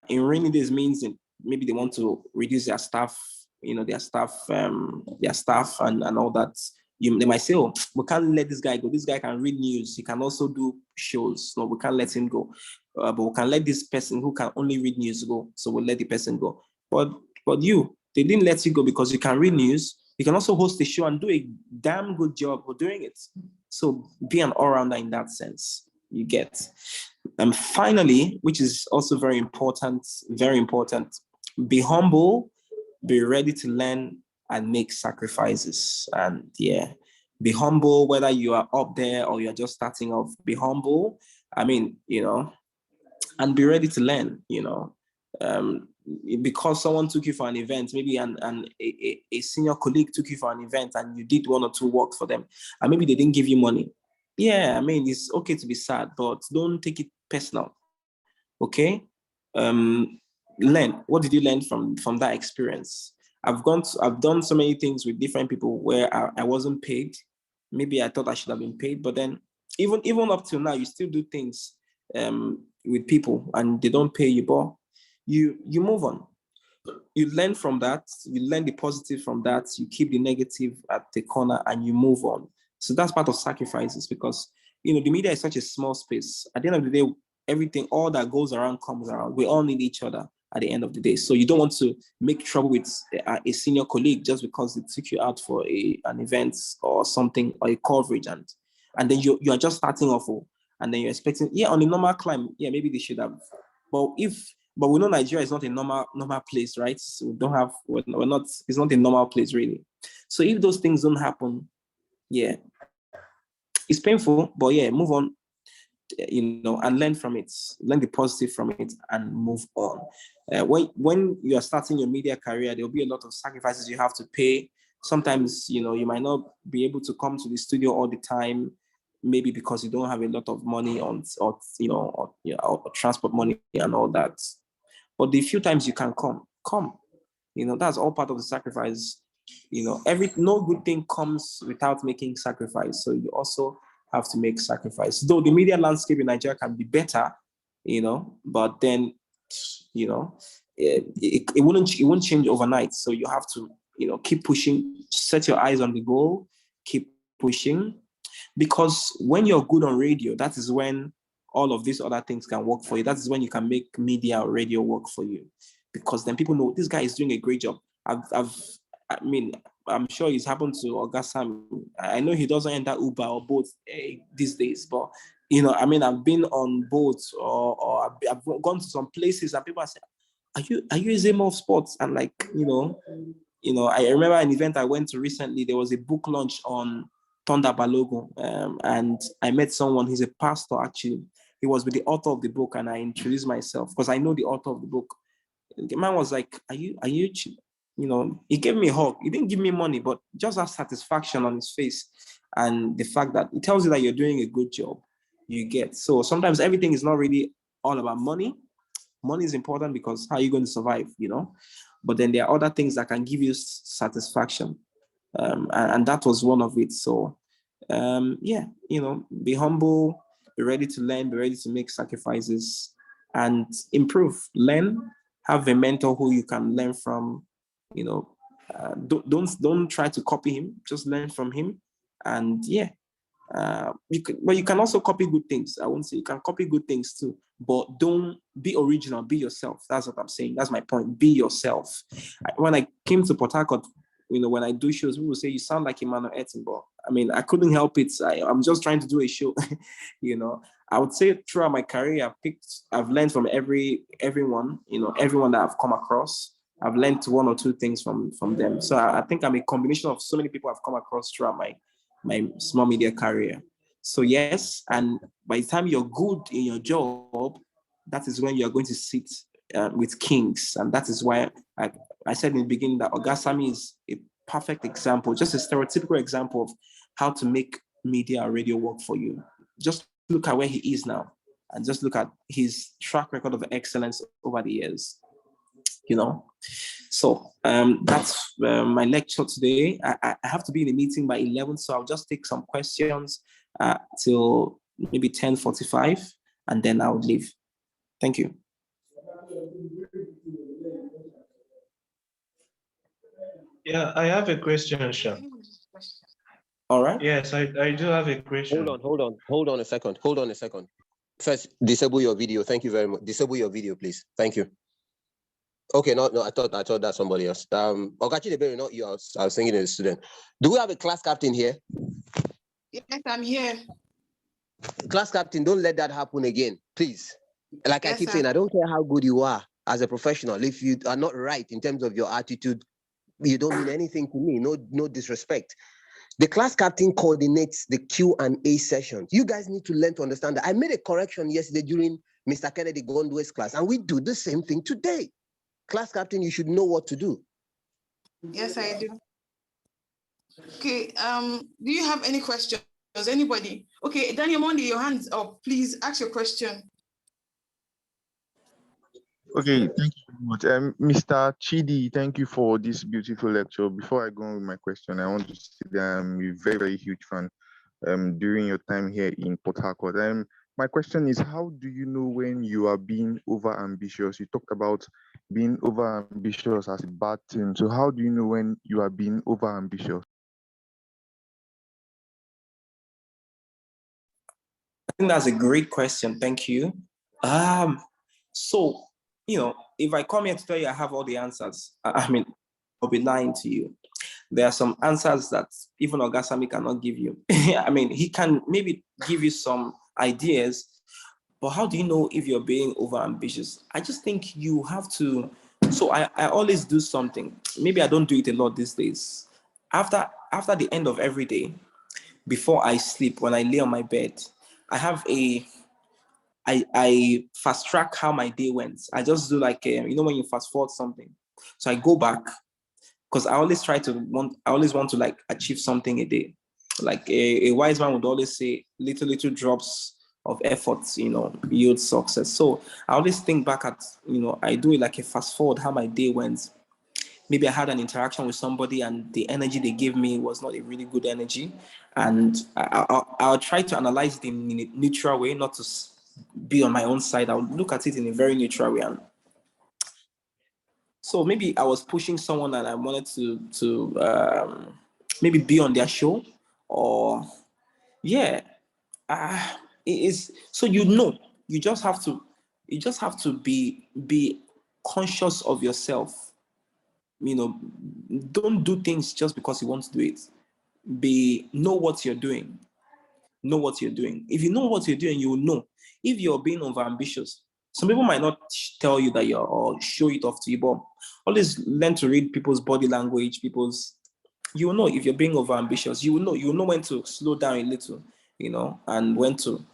In rainy days means maybe they want to reduce their staff, their staff and all that. They might say, oh, we can't let this guy go. This guy can read news. He can also do shows. So we can't let him go. But we can let this person who can only read news go. So we'll let the person go. But they didn't let you go because you can read news. You can also host a show and do a damn good job of doing it. So be an all-rounder in that sense. You get. And finally, which is also very important, be humble, be ready to learn and make sacrifices. And be humble, whether you are up there or you're just starting off, be humble. I mean, and be ready to learn, because someone took you for an event, maybe a senior colleague took you for an event and you did 1 or 2 work for them, and maybe they didn't give you money. Yeah, I mean, it's okay to be sad, but don't take it personal. Okay? Learn. What did you learn from that experience? I've done so many things with different people where I wasn't paid. Maybe I thought I should have been paid, but then even up till now, you still do things with people and they don't pay you, but you move on. You learn from that, you learn the positive from that, you keep the negative at the corner and you move on. So that's part of sacrifices, because the media is such a small space. At the end of the day, everything, all that goes around comes around. We all need each other at the end of the day. So you don't want to make trouble with a senior colleague just because they took you out for an event or something, or a coverage, and then you are just starting off, and then you're expecting, on a normal climb, maybe they should have. But if But we know Nigeria is not a normal place, right? So we're not, it's not a normal place really. So if those things don't happen, yeah, it's painful, but yeah, move on, and learn from it, learn the positive from it, and move on. When you are starting your media career, there'll be a lot of sacrifices you have to pay. Sometimes, you might not be able to come to the studio all the time, maybe because you don't have a lot of money or transport money and all that. But the few times you can come. That's all part of the sacrifice. No good thing comes without making sacrifice. So you also have to make sacrifice. Though the media landscape in Nigeria can be better, but then, it won't change overnight. So you have to, keep pushing, set your eyes on the goal, keep pushing. Because when you're good on radio, that is when all of these other things can work for you. That is when you can make media or radio work for you. Because then people know this guy is doing a great job. I'm sure it's happened to Ogasam. I know he doesn't enter Uber or both these days, but I've been on boats or I've gone to some places and people are saying, are you a Zemo of sports? And like, I remember an event I went to recently. There was a book launch on Thunder Balogun, and I met someone. He's a pastor actually. He was with the author of the book, and I introduced myself because I know the author of the book. The man was like, "Are you?" He gave me a hug. He didn't give me money, but just that satisfaction on his face, and the fact that it tells you that you're doing a good job. You get. So sometimes everything is not really all about money. Money is important because how are you going to survive? But then there are other things that can give you satisfaction. And that was one of it. So, be humble, be ready to learn, be ready to make sacrifices and improve. Learn, have a mentor who you can learn from. Don't try to copy him, just learn from him. And yeah, but you can also copy good things. I won't say you can copy good things too, but don't be original, be yourself. That's what I'm saying. That's my point. Be yourself. When I came to Port Harcourt, when I do shows, people say you sound like Emmanuel Ettenborough. I couldn't help it. I'm just trying to do a show. I would say throughout my career, I've learned from everyone, everyone that I've come across. I've learned one or two things from them. So I think I'm a combination of so many people I've come across throughout my small media career. So yes, and by the time you're good in your job, that is when you're going to sit with kings. And that is why I said in the beginning that Ogasami is a perfect example, just a stereotypical example of how to make media or radio work for you. Just look at where he is now and just look at his track record of excellence over the years. So that's my lecture today. I have to be in a meeting by 11, so I'll just take some questions till maybe 10:45, and then I'll leave. Thank you. Yeah, I have a question, Sha. All right. Yes, I do have a question. Hold on a second. First, disable your video. Thank you very much. Disable your video, please. Thank you. Okay, no, I thought that's somebody else. Chidiebere, not you. I was thinking of a student. Do we have a class captain here? Yes, I'm here. Class captain, don't let that happen again, please. Like Yes, I keep sir. saying, I don't care how good you are as a professional. If you are not right in terms of your attitude, you don't mean anything to me. No disrespect. The class captain coordinates the Q&A sessions. You guys need to learn to understand that. I made a correction yesterday during Mr. Kennedy Gondwe's class, and we do the same thing today. Class captain, you should know what to do. Yes, I do. Okay, do you have any questions? Anybody? Okay, Daniel Monday, your hands up. Please ask your question. Okay, thank you very much. Mr. Chidi, thank you for this beautiful lecture. Before I go on with my question, I want to say that I'm a very, very huge fan during your time here in Port Harcourt. My question is, how do you know when you are being over-ambitious? You talked about being over-ambitious as a bad thing. So how do you know when you are being over-ambitious? I think that's a great question. Thank you. So, if I come here to tell you I have all the answers, I'll be lying to you. There are some answers that even Ogasami cannot give you. He can maybe give you some ideas, But how do you know if you're being over ambitious? I just think you have to. So I always do something. Maybe I don't do it a lot these days. After the end of every day, before I sleep, when I lay on my bed, I have I fast track how my day went. I just do like when you fast forward something. So I go back because I always want to like achieve something a day. Like a wise man would always say, little drops of efforts, yield success. So I always think back at, I do it like a fast forward how my day went. Maybe I had an interaction with somebody and the energy they gave me was not a really good energy. And I'll try to analyze it in a neutral way, not to be on my own side. I'll look at it in a very neutral way. And so maybe I was pushing someone and I wanted to maybe be on their show, or yeah, it is. So you just have to be conscious of yourself. Don't do things just because you want to do it. Know what you're doing. Know what you're doing. If you know what you're doing, you will know. If you're being overambitious, some people might not tell you that or show it off to you, but always learn to read people's body language, you will know if you're being overambitious. You will know when to slow down a little, and when to,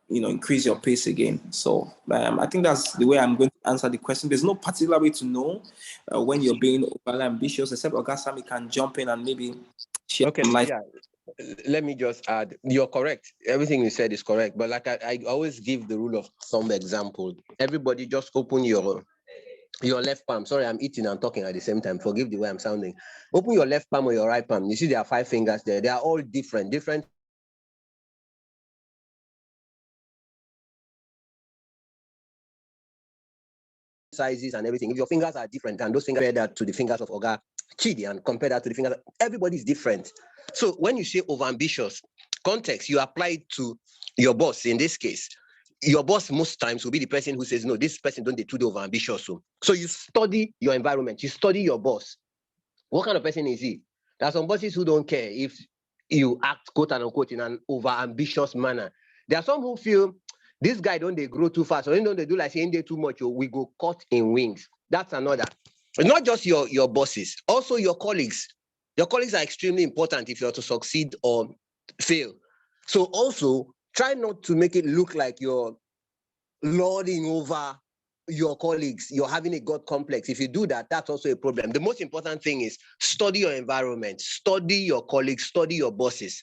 increase your pace again. So I think that's the way I'm going to answer the question. There's no particular way to know when you're being overly ambitious, except Ogasami can jump in and maybe share some light. Yeah. Let me just add, you're correct. Everything you said is correct. But like I always give the rule of thumb example. Everybody just open your left palm. Sorry, I'm eating and talking at the same time. Forgive the way I'm sounding. Open your left palm or your right palm. You see there are 5 fingers there. They are all different sizes and everything. If your fingers are different and those fingers, compare that to the fingers of Oga Chidi and compare that to the fingers, everybody's different. So when you say overambitious, context, you apply it to your boss. In this case, your boss most times will be the person who says, no, this person don't do the overambitious. So you study your environment, you study your boss. What kind of person is he? There are some bosses who don't care if you act, quote unquote, in an overambitious manner. There are some who feel this guy don't they grow too fast, or don't they do like saying they too much, or we go cut in wings. That's another. It's not just your bosses, also your colleagues. Your colleagues are extremely important if you're to succeed or fail. So also try not to make it look like you're lording over your colleagues. You're having a God complex. If you do that, that's also a problem. The most important thing is study your environment, study your colleagues, study your bosses.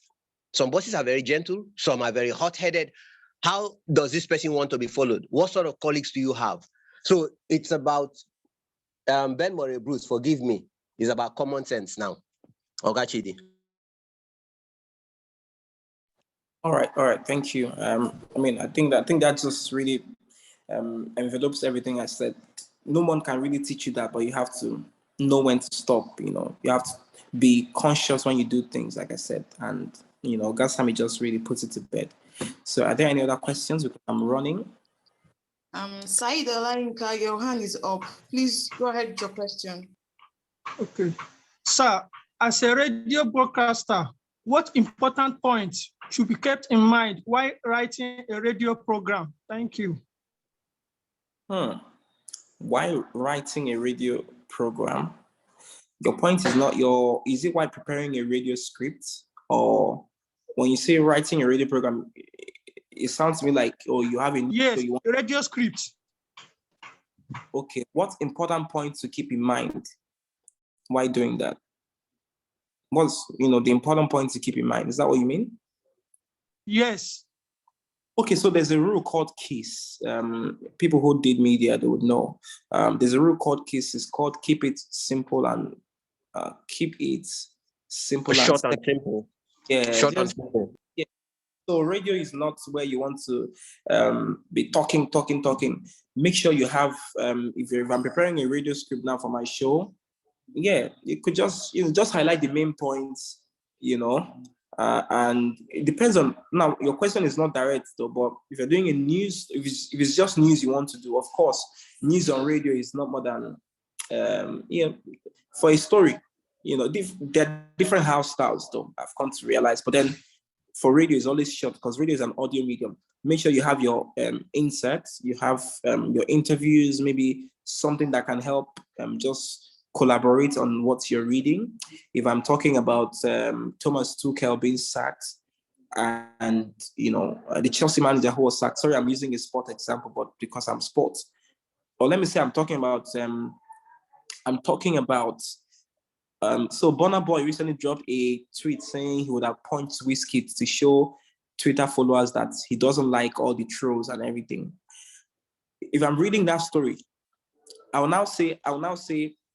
Some bosses are very gentle, some are very hot-headed. How does this person want to be followed? What sort of colleagues do you have? So it's about, Ben Murray Bruce, forgive me, it's about common sense now. Oga Chidi. All right. Thank you. I think that just really envelopes everything I said. No one can really teach you that, but you have to know when to stop. You have to be conscious when you do things, like I said. And Gasami just really puts it to bed. So, are there any other questions? Because I'm running. Said Alainka, your hand is up. Please go ahead with your question. Okay. Sir, as a radio broadcaster, what important points should be kept in mind while writing a radio program? Thank you. While writing a radio program, your point is it while preparing a radio script? Or when you say writing a radio program, it sounds to me like, you have a... Yes, a radio script. Okay, what important points to keep in mind while doing that? What's, the important points to keep in mind? Is that what you mean? Yes. Okay, so there's a rule called KISS. People who did media, they would know. There's a rule called KISS. It's called keep it simple and keep it simple. Short and simple. Yeah. Short and simple. Yeah. So radio is not where you want to be talking. Make sure you have, if I'm preparing a radio script now for my show, you could just highlight the main points, and it depends on, now your question is not direct though, but if you're doing a news, if it's just news you want to do, of course, news on radio is not more than, for a story, there are different house styles though, I've come to realize, but then for radio is always short because radio is an audio medium. Make sure you have your inserts, you have your interviews, maybe something that can help just collaborate on what you're reading. If I'm talking about Thomas Tuchel being sacked and, the Chelsea manager who was sacked, sorry, I'm using a sport example, but because I'm sports. Or let me say I'm talking about so Burna Boy recently dropped a tweet saying he would have punched Wizkid to show Twitter followers that he doesn't like all the trolls and everything. If I'm reading that story, I will now say,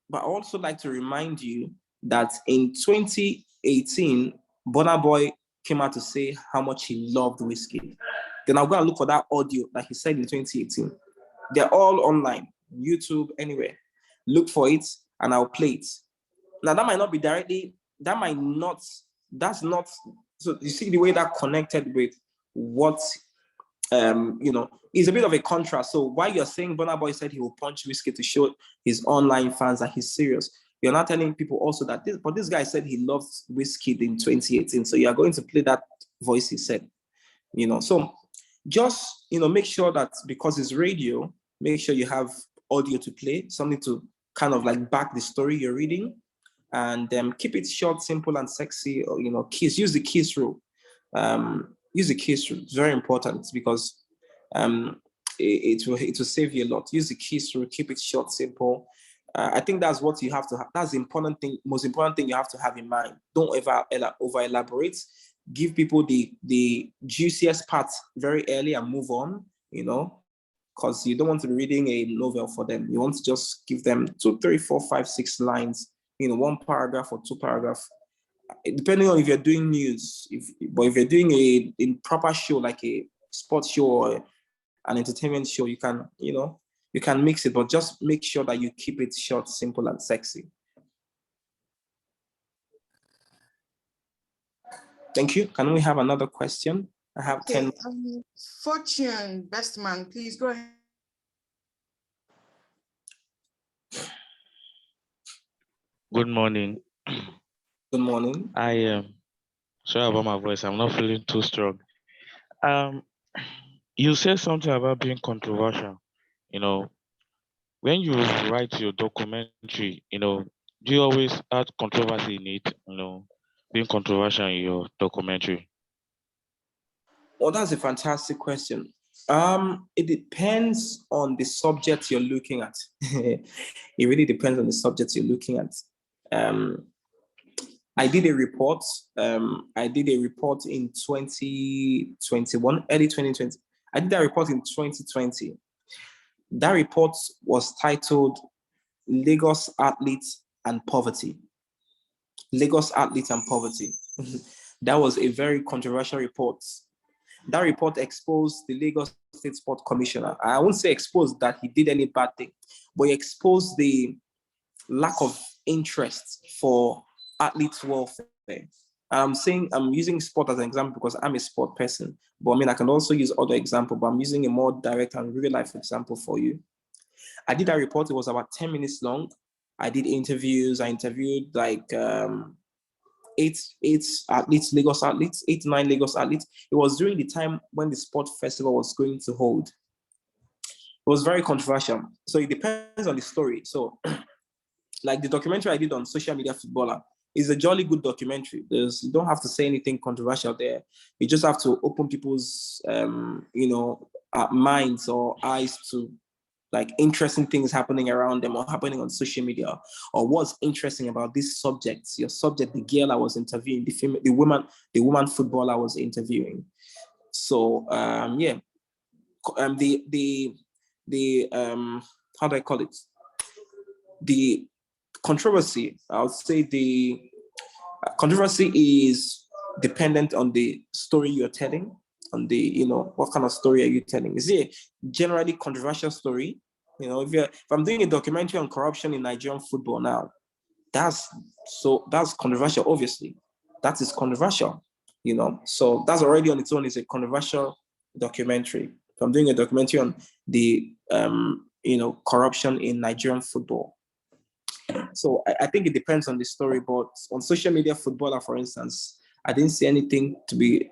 but I also like to remind you that in 2018, Burna Boy came out to say how much he loved Wizkid. Then I'll go and look for that audio that he said in 2018. They're all online, YouTube, anywhere. Look for it and I'll play it. Now that might not be directly, that's not, so you see the way that connected with what, is a bit of a contrast. So while you're saying Burna Boy said he will punch Wizkid to show his online fans that he's serious, you're not telling people also that this guy said he loved Wizkid in 2018. So you are going to play that voice he said, so just, make sure that because it's radio, make sure you have audio to play, something to kind of like back the story you're reading, and keep it short, simple, and sexy. Or, use the kiss rule. Use the kiss rule. It's very important because it will save you a lot. Use the kiss rule. Keep it short, simple. I think that's what you have to have. That's the most important thing you have to have in mind. Don't ever over elaborate. Give people the juiciest part very early and move on. Because you don't want to be reading a novel for them. You want to just give them 2, 3, 4, 5, 6 lines. 1 paragraph or 2 paragraphs, depending on if you're doing news. But if you're doing a proper show like a sports show or an entertainment show, you can mix it, but just make sure that you keep it short, simple, and sexy. Thank you. Can we have another question? I have 10. Fortune, best man, please go ahead. Good morning. Good morning. I am sorry about my voice. I'm not feeling too strong. You said something about being controversial. When you write your documentary, do you always add controversy in it? Being controversial in your documentary. Well, that's a fantastic question. It depends on the subject you're looking at. It really depends on the subject you're looking at. I did a report. In 2021, early 2020. I did that report in 2020. That report was titled Lagos Athletes and Poverty. Lagos Athletes and Poverty. That was a very controversial report. That report exposed the Lagos State Sport Commissioner. I won't say exposed that he did any bad thing, but he exposed the lack of interest for athletes' welfare. I'm using sport as an example because I'm a sport person, but I can also use other examples, but I'm using a more direct and real life example for you. I did that report. It was about 10 minutes long. I did interviews. I interviewed like 8 athletes, Lagos athletes, 8 to 9 Lagos athletes. It was during the time when the sport festival was going to hold. It was very controversial. So it depends on the story. So like the documentary I did on social media footballer is a jolly good documentary. You don't have to say anything controversial there. You just have to open people's minds or eyes to like interesting things happening around them or happening on social media, or what's interesting about this subject, your subject, the girl I was interviewing, the woman footballer I was interviewing. So how do I call it? The controversy, I would say the controversy is dependent on the story you're telling, on the, what kind of story are you telling? Is it a generally controversial story? If I'm doing a documentary on corruption in Nigerian football now, that's controversial, obviously. That is controversial, So that's already on its own is a controversial documentary. If I'm doing a documentary on the, corruption in Nigerian football. So I think it depends on the story, but on social media footballer, for instance, I didn't see anything to be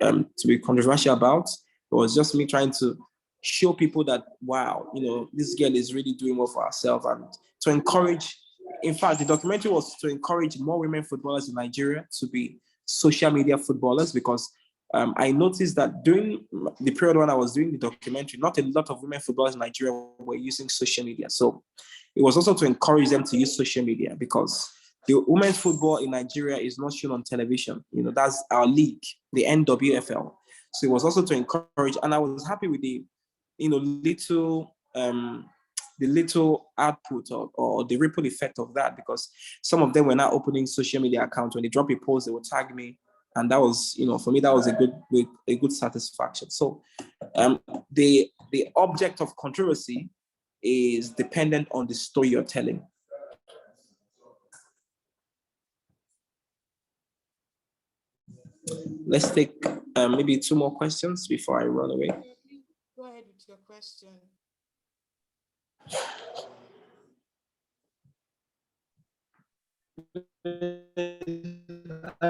controversial about. It was just me trying to show people that, wow, this girl is really doing well for herself, and to encourage. In fact, the documentary was to encourage more women footballers in Nigeria to be social media footballers, because I noticed that during the period when I was doing the documentary, not a lot of women footballers in Nigeria were using social media. So it was also to encourage them to use social media, because the women's football in Nigeria is not shown on television. That's our league, the NWFL. So it was also to encourage, and I was happy with the little output or the ripple effect of that, because some of them were now opening social media accounts. When they drop a post, they would tag me, and that was, for me, that was a good satisfaction. So the object of controversy is dependent on the story you're telling. Let's take maybe 2 more questions before I run away. Go ahead with your question. I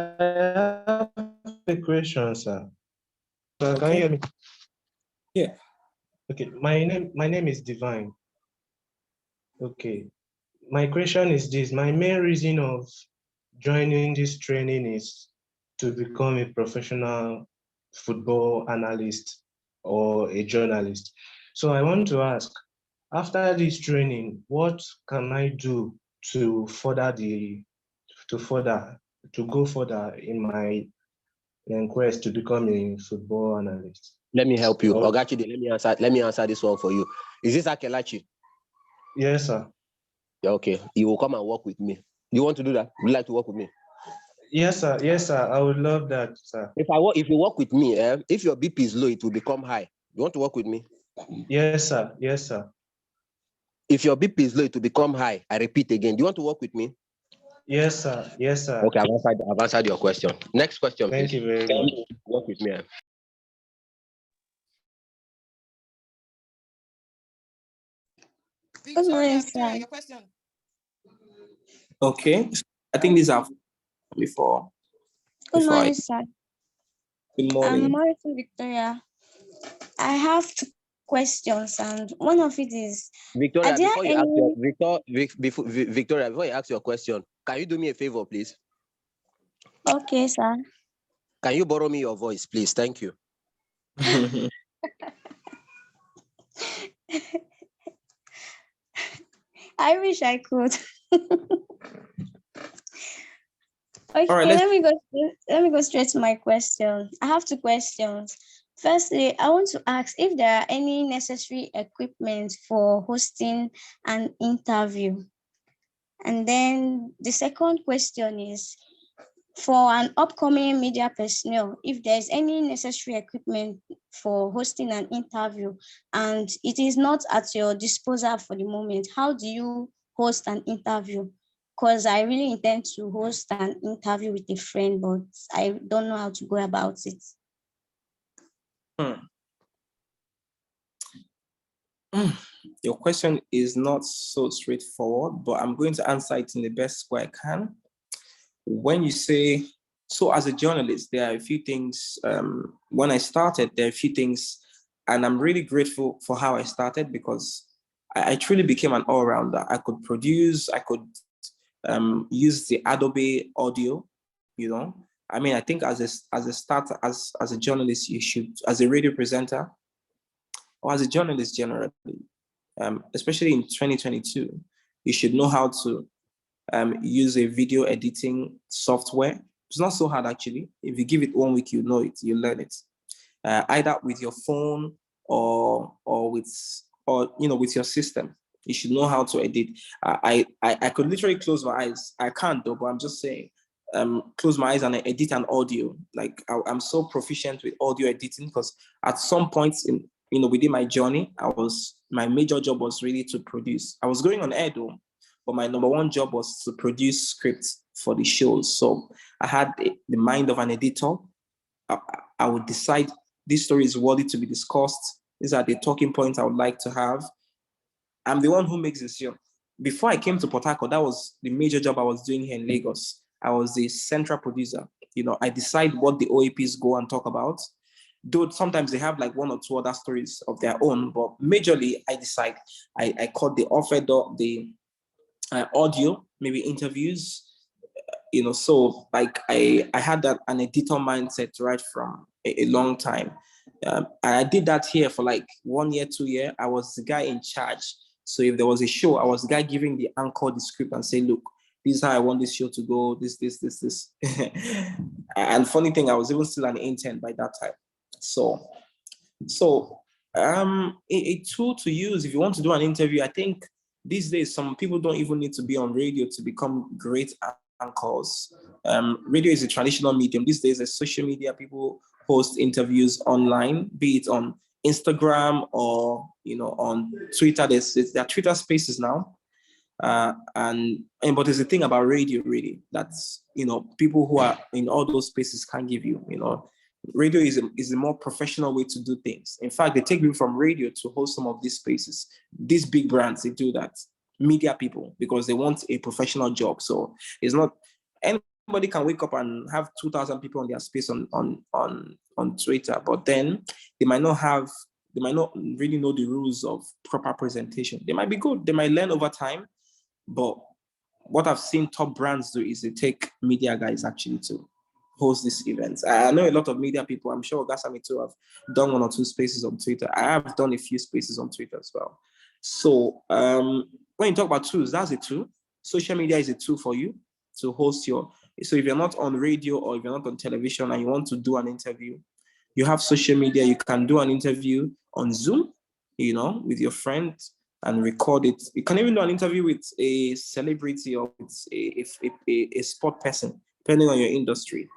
have a question, sir. Okay. Can you hear me? Yeah. Okay. My name is Divine. Okay. My question is this. My main reason of joining this training is to become a professional football analyst or a journalist. So I want to ask, after this training, what can I do to go further in my quest to become a football analyst? Let me help you. Oh. Ogachi, let me answer this one for you. Is this Akelachi? Yes, sir. Yeah, okay. You will come and work with me. You want to do that? Would you like to work with me? Yes, sir. Yes, sir. I would love that, sir. If you work with me, if your BP is low, it will become high. You want to work with me? Yes, sir. Yes, sir. If your BP is low, it will become high. I repeat again. Do you want to work with me? Yes, sir. Yes, sir. Okay, I've answered your question. Next question, Thank please. you very much. Work with me. Victoria, your question. Okay. I think these are before. Good morning, sir. Good morning. I'm Martin Victoria. I have 2 questions, and one of it is, Victoria, before you ask your question, can you do me a favor, please? Okay, sir. Can you borrow me your voice, please? Thank you. I wish I could. Okay, All right, let me go straight to my question. I have 2 questions. Firstly, I want to ask if there are any necessary equipment for hosting an interview. And then the second question is, for an upcoming media personnel, if there's any necessary equipment for hosting an interview and it is not at your disposal for the moment, how do you host an interview? Because I really intend to host an interview with a friend, but I don't know how to go about it. Your question is not so straightforward, but I'm going to answer it in the best way I can. When you say, so as a journalist, there are a few things, when I started, there are a few things, and I'm really grateful for how I started, because I truly became an all-rounder. I could produce, I could use the Adobe audio, I mean, I think as a starter, as a journalist, you should, as a radio presenter, or as a journalist generally, especially in 2022, you should know how to use a video editing software. It's not so hard, actually. If you give it 1 week, you know it, you learn it. Either with your phone or with your system. You should know how to edit. I could literally close my eyes. I can't though, but I'm just saying, close my eyes and I edit an audio. Like I'm so proficient with audio editing, because at some points within my journey, my major job was really to produce. I was going on air though, but my number 1 job was to produce scripts for the shows. So I had the mind of an editor. I would decide this story is worthy to be discussed. These are the talking points I would like to have. I'm the one who makes the decision. Before I came to Port Harcourt, that was the major job I was doing here in Lagos. I was the central producer. I decide what the OAPs go and talk about. Though sometimes they have like one or two other stories of their own, but majorly I decide. I cut the offer, the audio, maybe interviews, so like I had that an editor mindset right from a long time. And I did that here for like 1 year, 2 years. I was the guy in charge. So if there was a show, I was the guy giving the anchor the script and say, look, this is how I want this show to go, this. And funny thing, I was even still an intern by that time. So a tool to use if you want to do an interview, I think these days, some people don't even need to be on radio to become great anchors. Radio is a traditional medium. These days, as social media, people host interviews online, be it on Instagram or on Twitter. There are Twitter Spaces now, but there's a thing about radio, really, that's people who are in all those spaces can't give you. Radio is a more professional way to do things. In fact, they take people from radio to host some of these spaces. These big brands, they do that. Media people, because they want a professional job. So it's not anybody can wake up and have 2,000 people on their space on Twitter, but then they might not really know the rules of proper presentation. They might be good, they might learn over time, but what I've seen top brands do is they take media guys actually to host these events. I know a lot of media people. I'm sure Gasami too have done 1 or 2 spaces on Twitter. I have done a few spaces on Twitter as well. So when you talk about tools, that's a tool. Social media is a tool for you to host so if you're not on radio or if you're not on television and you want to do an interview, you have social media. You can do an interview on Zoom, with your friend and record it. You can even do an interview with a celebrity or with a sport person, depending on your industry.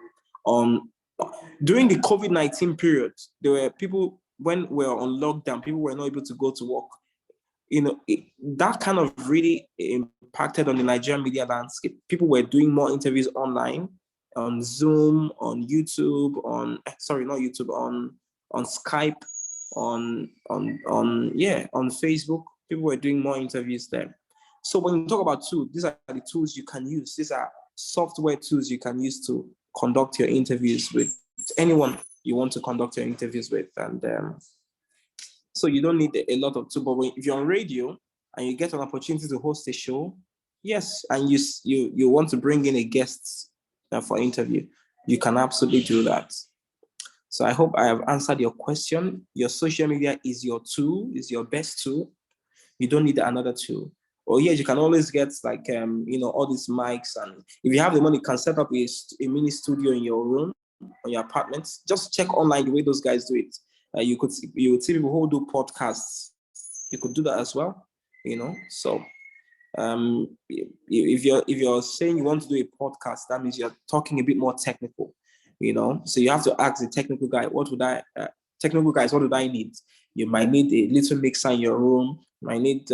During the COVID-19 period, there were people, when we were on lockdown, people were not able to go to work. That kind of really impacted on the Nigerian media landscape. People were doing more interviews online, on Zoom, on YouTube, on Skype, on Facebook. People were doing more interviews there. So when you talk about tools, these are the tools you can use. These are software tools you can use to conduct your interviews with anyone you want to conduct your interviews with. And so you don't need a lot of tools. But if you're on radio and you get an opportunity to host a show, yes, and you want to bring in a guest for interview, you can absolutely do that. So I hope I have answered your question. Your social media is your tool, is your best tool. You don't need another tool. Or yes, you can always get like all these mics, and if you have the money, you can set up a mini studio in your room, on your apartment. Just check online the way those guys do it. You would see people who do podcasts. You could do that as well. So if you're saying you want to do a podcast, that means you're talking a bit more technical. So you have to ask the technical guy, technical guys, what do I need? You might need a little mixer in your room. You might need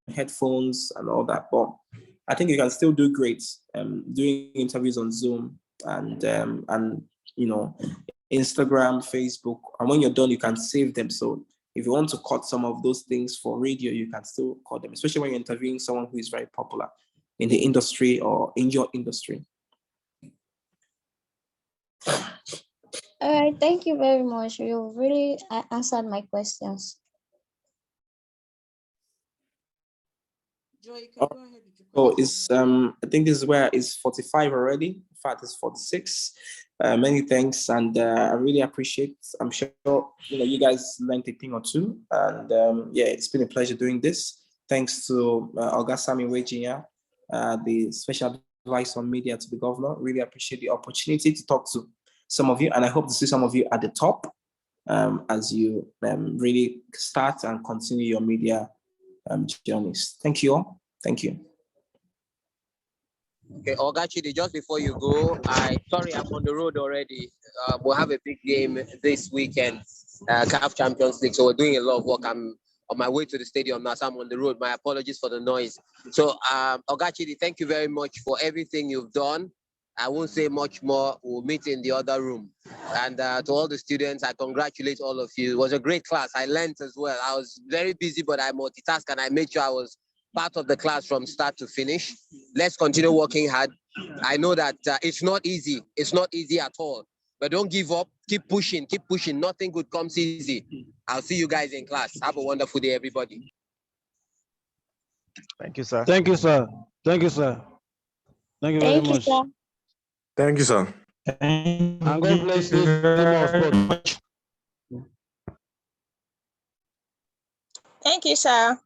headphones and all that. But I think you can still do great doing interviews on Zoom and Instagram, Facebook. And when you're done, you can save them. So if you want to cut some of those things for radio, you can still cut them, especially when you're interviewing someone who is very popular in the industry or in your industry. All right, thank you very much. You really answered my questions. Joy, you can go ahead with your So question. I think this is where it's 45 already. In fact, it's 46. Many thanks, and I really appreciate. I'm sure you guys learned a thing or two, and it's been a pleasure doing this. Thanks to Ogasami Wejiya, the special advisor on media to the governor. Really appreciate the opportunity to talk to some of you, and I hope to see some of you at the top as you really start and continue your media journeys. Thank you all. Thank you. Okay, Oga Chidi, just before you go, I'm on the road already. We'll have a big game this weekend, CAF Champions League. So we're doing a lot of work. I'm on my way to the stadium now, so I'm on the road. My apologies for the noise. So, Oga Chidi, thank you very much for everything you've done. I won't say much more. We'll meet in the other room. And to all the students, I congratulate all of you. It was a great class. I learned as well. I was very busy, but I multitasked and I made sure I was part of the class from start to finish. Let's continue working hard. I know that it's not easy. It's not easy at all. But don't give up. Keep pushing. Keep pushing. Nothing good comes easy. I'll see you guys in class. Have a wonderful day, everybody. Thank you, sir. Thank you, sir. Thank you, sir. Thank you very much. Sir. Thank you, sir. And God bless this team of sport. Thank you, sir.